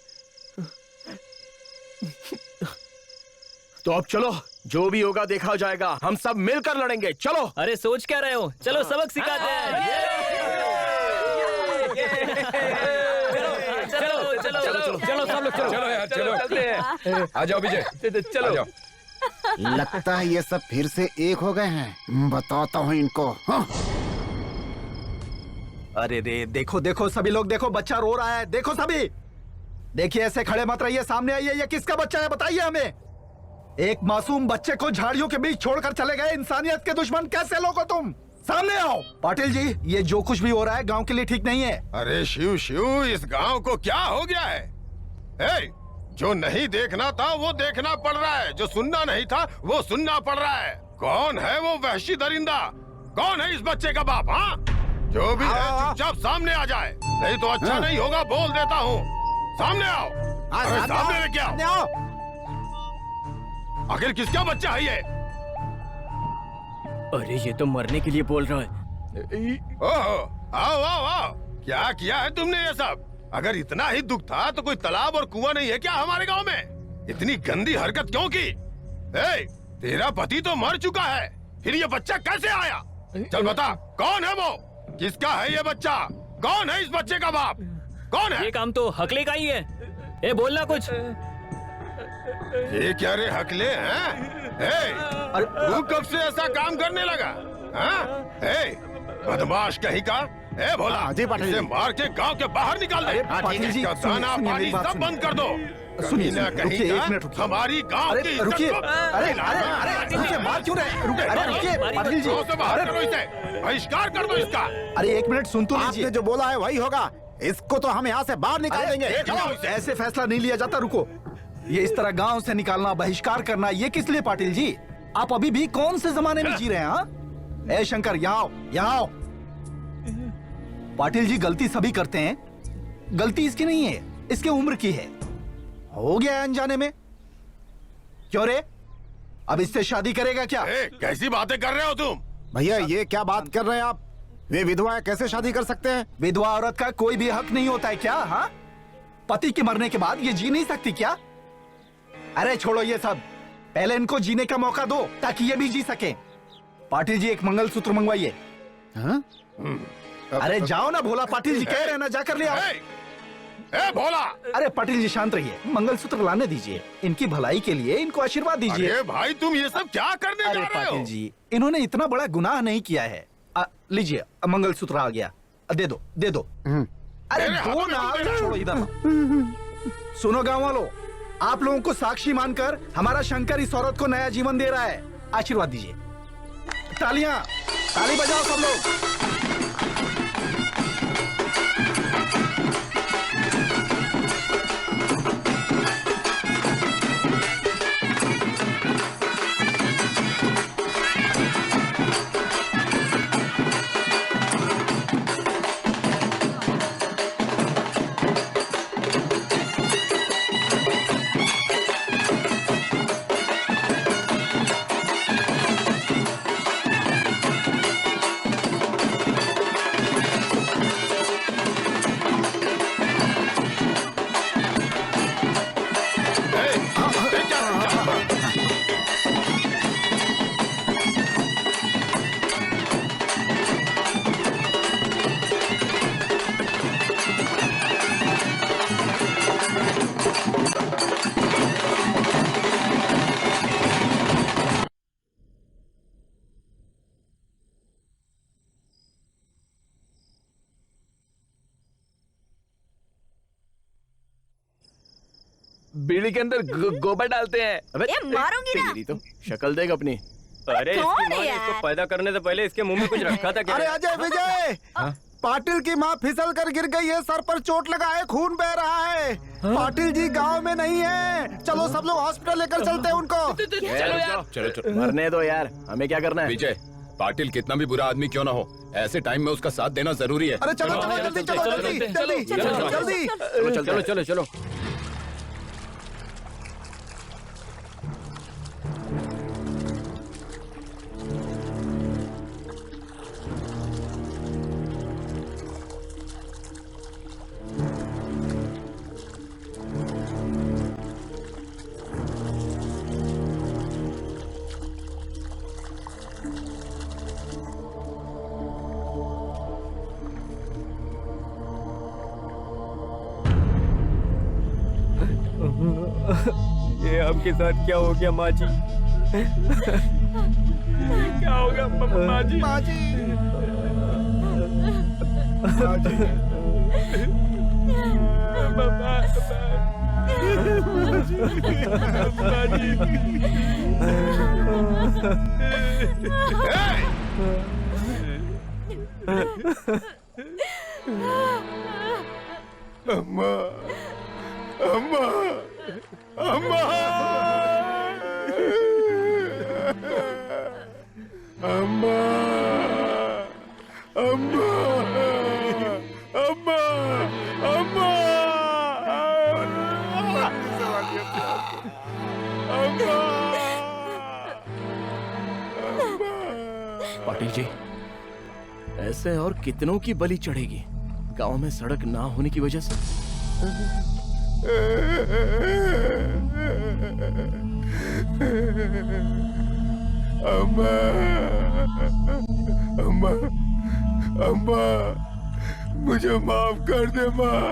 तो अब चलो, जो भी होगा देखा जाएगा। हम सब मिलकर लड़ेंगे, चलो। अरे सोच क्या रहे हो, चलो सबक सिखाते हैं। चलो चलो चलो चलो सब लोग चलो यार, चलो आ जाओ विजय, चलो। लगता है ये सब फिर से एक हो गए हैं। बताता हूँ इनको। हाँ। अरे रे, देखो देखो सभी लोग, देखो बच्चा रो रहा है, देखो सभी। देखिए ऐसे खड़े मत रहिए, सामने आइए। ये किसका बच्चा है बताइए हमें। एक मासूम बच्चे को झाड़ियों के बीच छोड़कर चले गए इंसानियत के दुश्मन। कैसे लोग हो तुम? सामने आओ। पाटिल जी, ये जो कुछ भी हो रहा है गांव के लिए ठीक नहीं है। अरे शिव शिव, इस गांव को क्या हो गया है? ए, जो नहीं देखना था वो देखना पड़ रहा है, जो सुनना नहीं था वो सुनना पड़ रहा है। कौन है वो वहशी दरिंदा? कौन है इस बच्चे का बाप? हाँ, जो भी है चुपचाप सामने आ जाए, नहीं तो अच्छा नहीं होगा। बोल देता हूँ, सामने आओ। अरे सामने लेके आओ। आखिर किसका बच्चा है ये? अरे ये तो मरने के लिए बोल रहा है। ओहो, आओ आओ आओ। क्या किया है तुमने ये सब? अगर इतना ही दुख था तो कोई तालाब और कुआं नहीं है क्या हमारे गांव में? इतनी गंदी हरकत क्यों की? ए, तेरा पति तो मर चुका है, फिर ये बच्चा कैसे आया? चल बता, कौन है वो? किसका है ये बच्चा? कौन है इस बच्चे का बाप? कौन है? ये काम तो हकले का ही है। ए बोलना कुछ। ये क्या रे हकले हैं? अरे तू कब से ऐसा काम करने लगा? हाँ? बदमाश कहीं का। ए भोला, इसे मार के गांव के बाहर निकाल दे। पाटिल जी, दाना पानी सब बंद कर दो। सुनिए, ना कहीं रुकिए, का एक मिनट रुकिए। हमारी गांव की इज्जत रुकिए। को- अरे अरे अरे रुकिए, मार क्यों रहे? रुकिए, अरे रुकिए पाटिल जी। गांव से बाहर करो इसे, बहिष्कार कर दो इसका। अरे एक मिनट सुन तो लीजिए। आपने जो बोला है वही होगा। इसको तो हम यहाँ से बाहर निकाल देंगे। ऐसे फैसला नहीं लिया जाता। रुको, ये इस तरह गांव से निकालना, बहिष्कार करना, ये किस लिए पाटिल जी? आप अभी भी कौन से जमाने में जी रहे हैं? हाँ? ए शंकर, यहाँ आओ, यहाँ आओ। पाटिल जी, गलती सभी करते हैं, गलती इसकी नहीं है, इसके उम्र की है। हो गया है अनजाने में। क्यों रे, अब इससे शादी करेगा क्या? कैसी बातें कर रहे हो तुम? भैया ये क्या बात कर रहे हैं आप? वे विधवा है, कैसे शादी कर सकते हैं? विधवा औरत का कोई भी हक नहीं होता है क्या? हाँ, पति के मरने के बाद ये जी नहीं सकती क्या? अरे छोड़ो ये सब, पहले इनको जीने का मौका दो ताकि ये भी जी सके। पाटिल जी, एक मंगलसूत्र मंगवाइए। हाँ? अरे जाओ ना भोला, पाटिल जी कह रहे हैं ना, जाकर ले आओ। ए भोला! अरे पाटिल जी शांत रहिए, मंगलसूत्र लाने दीजिए। इनकी भलाई के लिए इनको आशीर्वाद दीजिए। अरे भाई, तुम ये सब क्या करने जा अरे रहे हो? पाटिल जी, इन्होंने इतना बड़ा गुनाह नहीं किया है। लीजिए, मंगलसूत्र आ गया, दे दो दे दो। अरे दो ना, छोड़ो इधर। सुनो गाँव वालों, आप लोगों को साक्षी मानकर हमारा शंकर इस औरत को नया जीवन दे रहा है। आशीर्वाद दीजिए। तालियां, ताली बजाओ सब लोग। बीड़ी के अंदर गोबर डालते हैं। अबे ये मारूंगी ना। तेरी तो शक्ल देख अपनी। अरे कौन इसकी है माँ ने यार? इसको पैदा करने से पहले इसके मुंह में कुछ रखा था क्या? अरे अजय विजय, पाटिल की माँ फिसल कर गिर गई है, सर पर चोट लगा है, खून बह रहा है। पाटिल जी गांव में नहीं है, चलो सब लोग हॉस्पिटल लेकर चलते हैं उनको। चलो यार। चलो मरने दो यार, हमें क्या करना है? विजय, पाटिल कितना भी बुरा आदमी क्यों ना हो, ऐसे टाइम में उसका साथ देना जरूरी है। अरे चलो चलो जल्दी, चलो जल्दी जल्दी जल्दी। चलो चलो चलो। आपके साथ क्या हो गया माँ जी? क्या हो गया माँ जी? माँ जी, माँ जी, अम्मा, अम्मा, अम्मा, अम्मा, अम्मा, अम्मा, अम्मा, पाटिल जी, ऐसे और कितनों की बलि चढ़ेगी गांव में सड़क ना होने की वजह से? अम्मा, अम्मा, अम्मा, मुझे माफ कर दे माँ।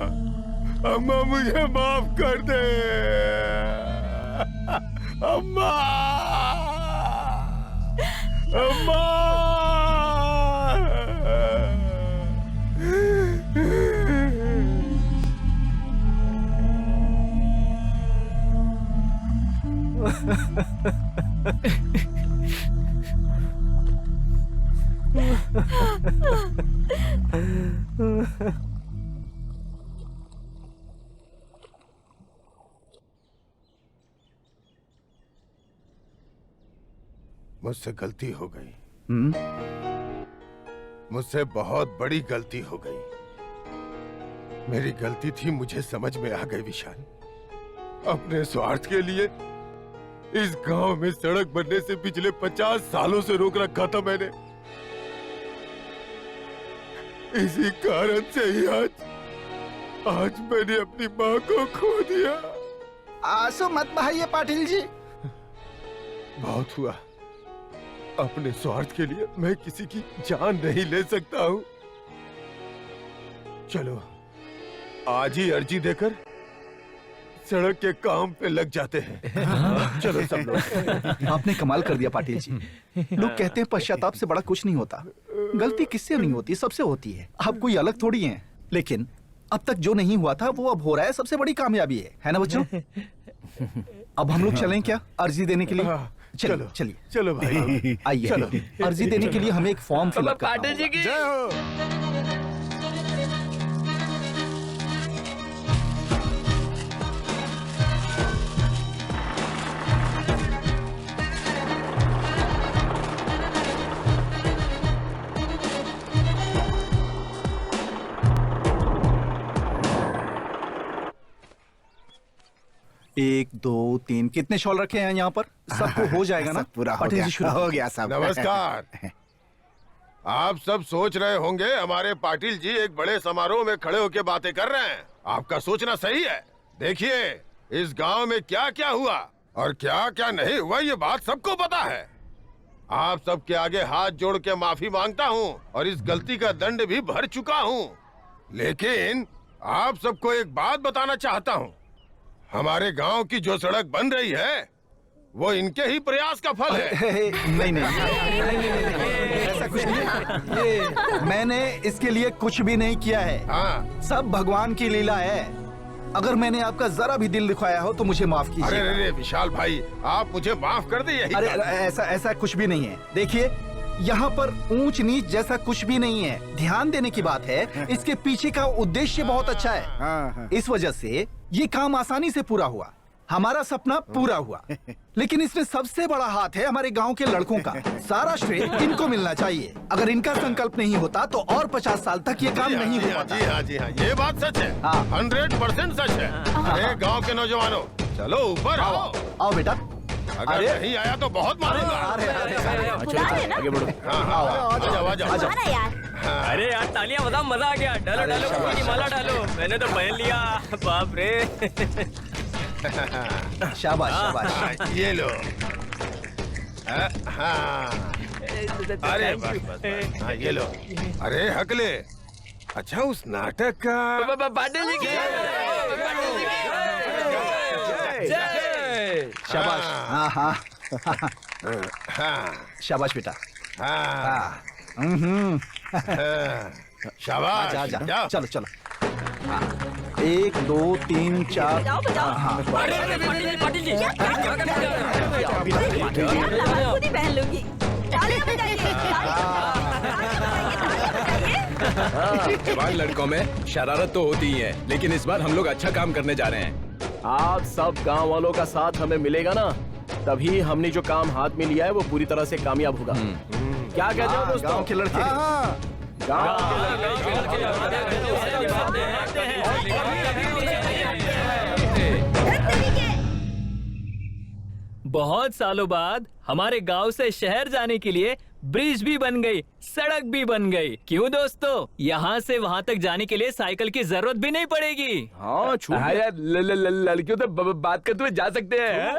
अम्मा, मुझे माफ कर दे। अम्मा, अम्मा। मुझसे गलती हो गई। मुझसे बहुत बड़ी गलती हो गई। मेरी गलती थी, मुझे समझ में आ गई विशाल। अपने स्वार्थ के लिए इस गांव में सड़क बनने से पिछले 50 सालों से रोक रखा था मैंने। इसी कारण से ही आज मैंने अपनी माँ को खो दिया। आंसू मत बहाइए पाटिल जी। बहुत हुआ। अपने स्वार्थ के लिए मैं किसी की जान नहीं ले सकता हूँ। चलो आज ही अर्जी देकर सड़क के काम पे लग जाते हैं। चलो सब लोग। आपने कमाल कर दिया पाटिल जी। लोग कहते हैं पश्चाताप से बड़ा कुछ नहीं होता। गलती किससे नहीं होती, सबसे होती है। आप कोई अलग थोड़ी हैं। लेकिन अब तक जो नहीं हुआ था वो अब हो रहा है, सबसे बड़ी कामयाबी है ना बच्चों? अब हम लोग चलें क्या अर्जी देने के लिए? चलो चलिए चलो भाई, आइए। चलो। अर्जी देने के लिए हमें एक फॉर्म फिलअप करना पाटिल जी होगा। की जय हो। एक दो तीन, कितने शॉल रखे हैं यहाँ पर? सबको हो जाएगा ना? सब पूरा हो पाटिल गया, जी शुरू हो गया सब। नमस्कार। आप सब सोच रहे होंगे हमारे पाटिल जी एक बड़े समारोह में खड़े होकर बातें कर रहे हैं। आपका सोचना सही है। देखिए इस गांव में क्या क्या हुआ और क्या क्या नहीं हुआ, ये बात सबको पता है। आप सबके आगे हाथ जोड़ के माफी मांगता हूँ और इस गलती का दंड भी भर चुका हूँ। लेकिन आप सबको एक बात बताना चाहता हूँ। हमारे गांव की जो सड़क बन रही है वो इनके ही प्रयास का फल है। नहीं, ऐसा कुछ नहीं। ये मैंने इसके लिए कुछ भी नहीं किया है। हाँ। सब भगवान की लीला है। अगर मैंने आपका जरा भी दिल दुखाया हो तो मुझे माफ कीजिए। अरे विशाल भाई, आप मुझे माफ कर दे। यही अरे बात है। ऐसा कुछ भी नहीं है। देखिए यहाँ पर ऊंच नीच जैसा कुछ भी नहीं है। ध्यान देने की बात है, इसके पीछे का उद्देश्य बहुत अच्छा है। इस वजह से ये काम आसानी से पूरा हुआ। हमारा सपना पूरा हुआ। लेकिन इसमें सबसे बड़ा हाथ है हमारे गांव के लड़कों का। सारा श्रेय इनको मिलना चाहिए। अगर इनका संकल्प नहीं होता तो और 50 साल तक ये काम नहीं हो पाता। जी हाँ, जी हाँ, ये बात सच है। हाँ। 100% सच है। अरे गांव के नौजवानों, चलो ऊपर आओ। आओ बेटा। अगर नहीं आया तो बहुत मारूंगा। आगे बढ़ो। हाँ, आ जाओ। अरे यार तालियां बजाओ, मजा आ गया। डालो डालो फूल की माला डालो। मैंने तो पहन लिया। बाप रे। शाबाश शाबाश। ये लो। हाँ। अरे बस। हाँ, ये लो। अरे हकले, अच्छा उस नाटक का पाटिल जी की शाबाश। हाँ हाँ शाबाश बेटा। हाँ, शाबाश। आजा आजा, जाओ। चलो चलो। हाँ, 1 2 3 4। हाँ पाटिल जी खुद ही पहन लूंगी। तालियां बजाइए, जवान लड़कों में शरारत तो होती ही है, लेकिन इस बार हम लोग अच्छा काम करने जा रहे हैं। आप सब गांव वालों का साथ हमें मिलेगा ना, तभी हमने जो काम हाथ में लिया है वो पूरी तरह से कामयाब होगा। क्या कहते हो दोस्तों? गांव के लड़के। गांव बहुत सालों बाद हमारे गांव से शहर जाने के लिए ब्रिज भी बन गई, सड़क भी बन गई। क्यों दोस्तों, यहाँ से वहाँ तक जाने के लिए साइकिल की जरूरत भी नहीं पड़ेगी। हाँ यार लड़कियों तो बात करते हुए जा सकते हैं।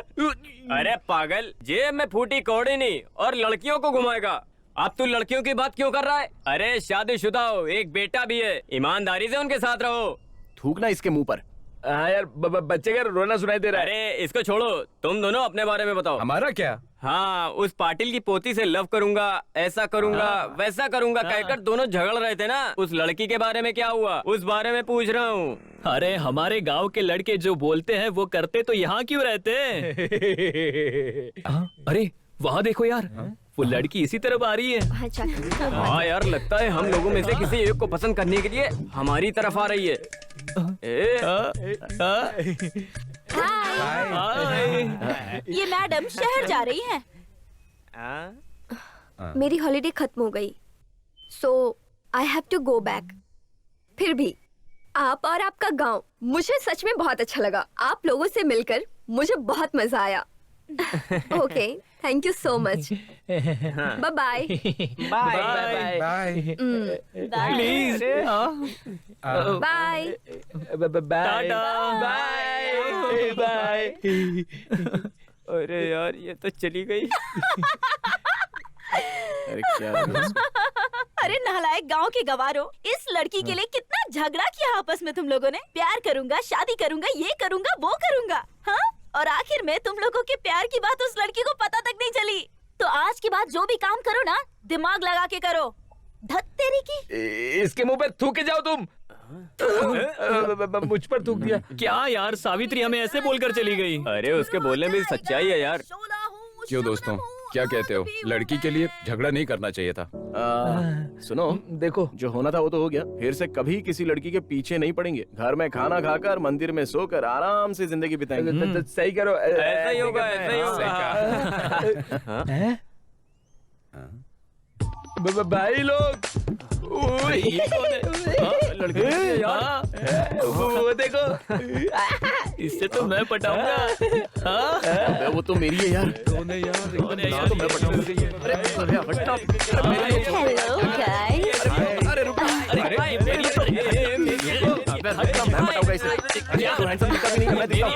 अरे पागल, जेब में फूटी कौड़ी नहीं और लड़कियों को घुमाएगा। अब तू लड़कियों की बात क्यों कर रहा है? अरे शादीशुदा हो, एक बेटा भी है, ईमानदारी से उनके साथ रहो। थूकना इसके मुंह पर। हाँ यार, बच्चे का रोना सुनाई दे रहा है। अरे इसको छोड़ो, तुम दोनों अपने बारे में बताओ। हमारा क्या? हाँ, उस पाटिल की पोती से लव करूंगा, ऐसा करूंगा, वैसा करूंगा कहकर दोनों झगड़ रहे थे ना। उस लड़की के बारे में क्या हुआ, उस बारे में पूछ रहा हूँ। अरे हमारे गांव के लड़के जो बोलते हैं वो करते तो यहाँ क्यों रहते? अरे वहाँ देखो यार, वो लड़की इसी तरफ आ रही है। अच्छा। हाँ यार, लगता है हम लोगों में से किसी एक को पसंद करने के लिए हमारी तरफ आ रही है। ये मैडम शहर जा रही हैं। मेरी हॉलिडे खत्म हो गई, so I have to go back. फिर भी आप और आपका गांव मुझे सच में बहुत अच्छा लगा। आप लोगों से मिलकर मुझे बहुत मजा आया। Okay, thank you so much. Bye bye. Bye bye please bye. Tata. Bye. अरे यार, ये तो चली गई। अरे क्या अरे नालायक गांव के गवारों, इस लड़की के लिए कितना झगड़ा किया आपस में तुम लोगों ने। प्यार करूंगा, शादी करूंगा, ये करूंगा, वो करूंगा। हाँ, और आखिर में तुम लोगों के प्यार की बात उस लड़की को पता तक नहीं चली। तो आज के बाद जो भी काम करो ना, दिमाग लगा के करो। धत तेरी की। इसके मुंह पे थूक के जाओ तुम। मुझ पर थूक दिया। क्या यार, सावित्री हमें ऐसे बोलकर चली गई। अरे उसके बोलने में सच्चाई है यार। क्यों दोस्तों, क्या कहते हो? लड़की के लिए झगड़ा नहीं करना चाहिए था। सुनो, देखो जो होना था वो तो हो गया। फिर से कभी किसी लड़की के पीछे नहीं पड़ेंगे। घर में खाना खाकर, मंदिर में सोकर आराम से जिंदगी बिताएंगे। सही करो। ऐसा ही होगा, ऐसा ही होगा। भाई लोग, लड़के वो देखो, इससे तो मैं पटाऊंगा। अबे वो तो मेरी है यार। Hello guys. अरे रुक, अरे मेरी तो मैं पटाऊंगा इसे। तू हैंडसम दिखता भी नहीं, मैं दिखता हूँ।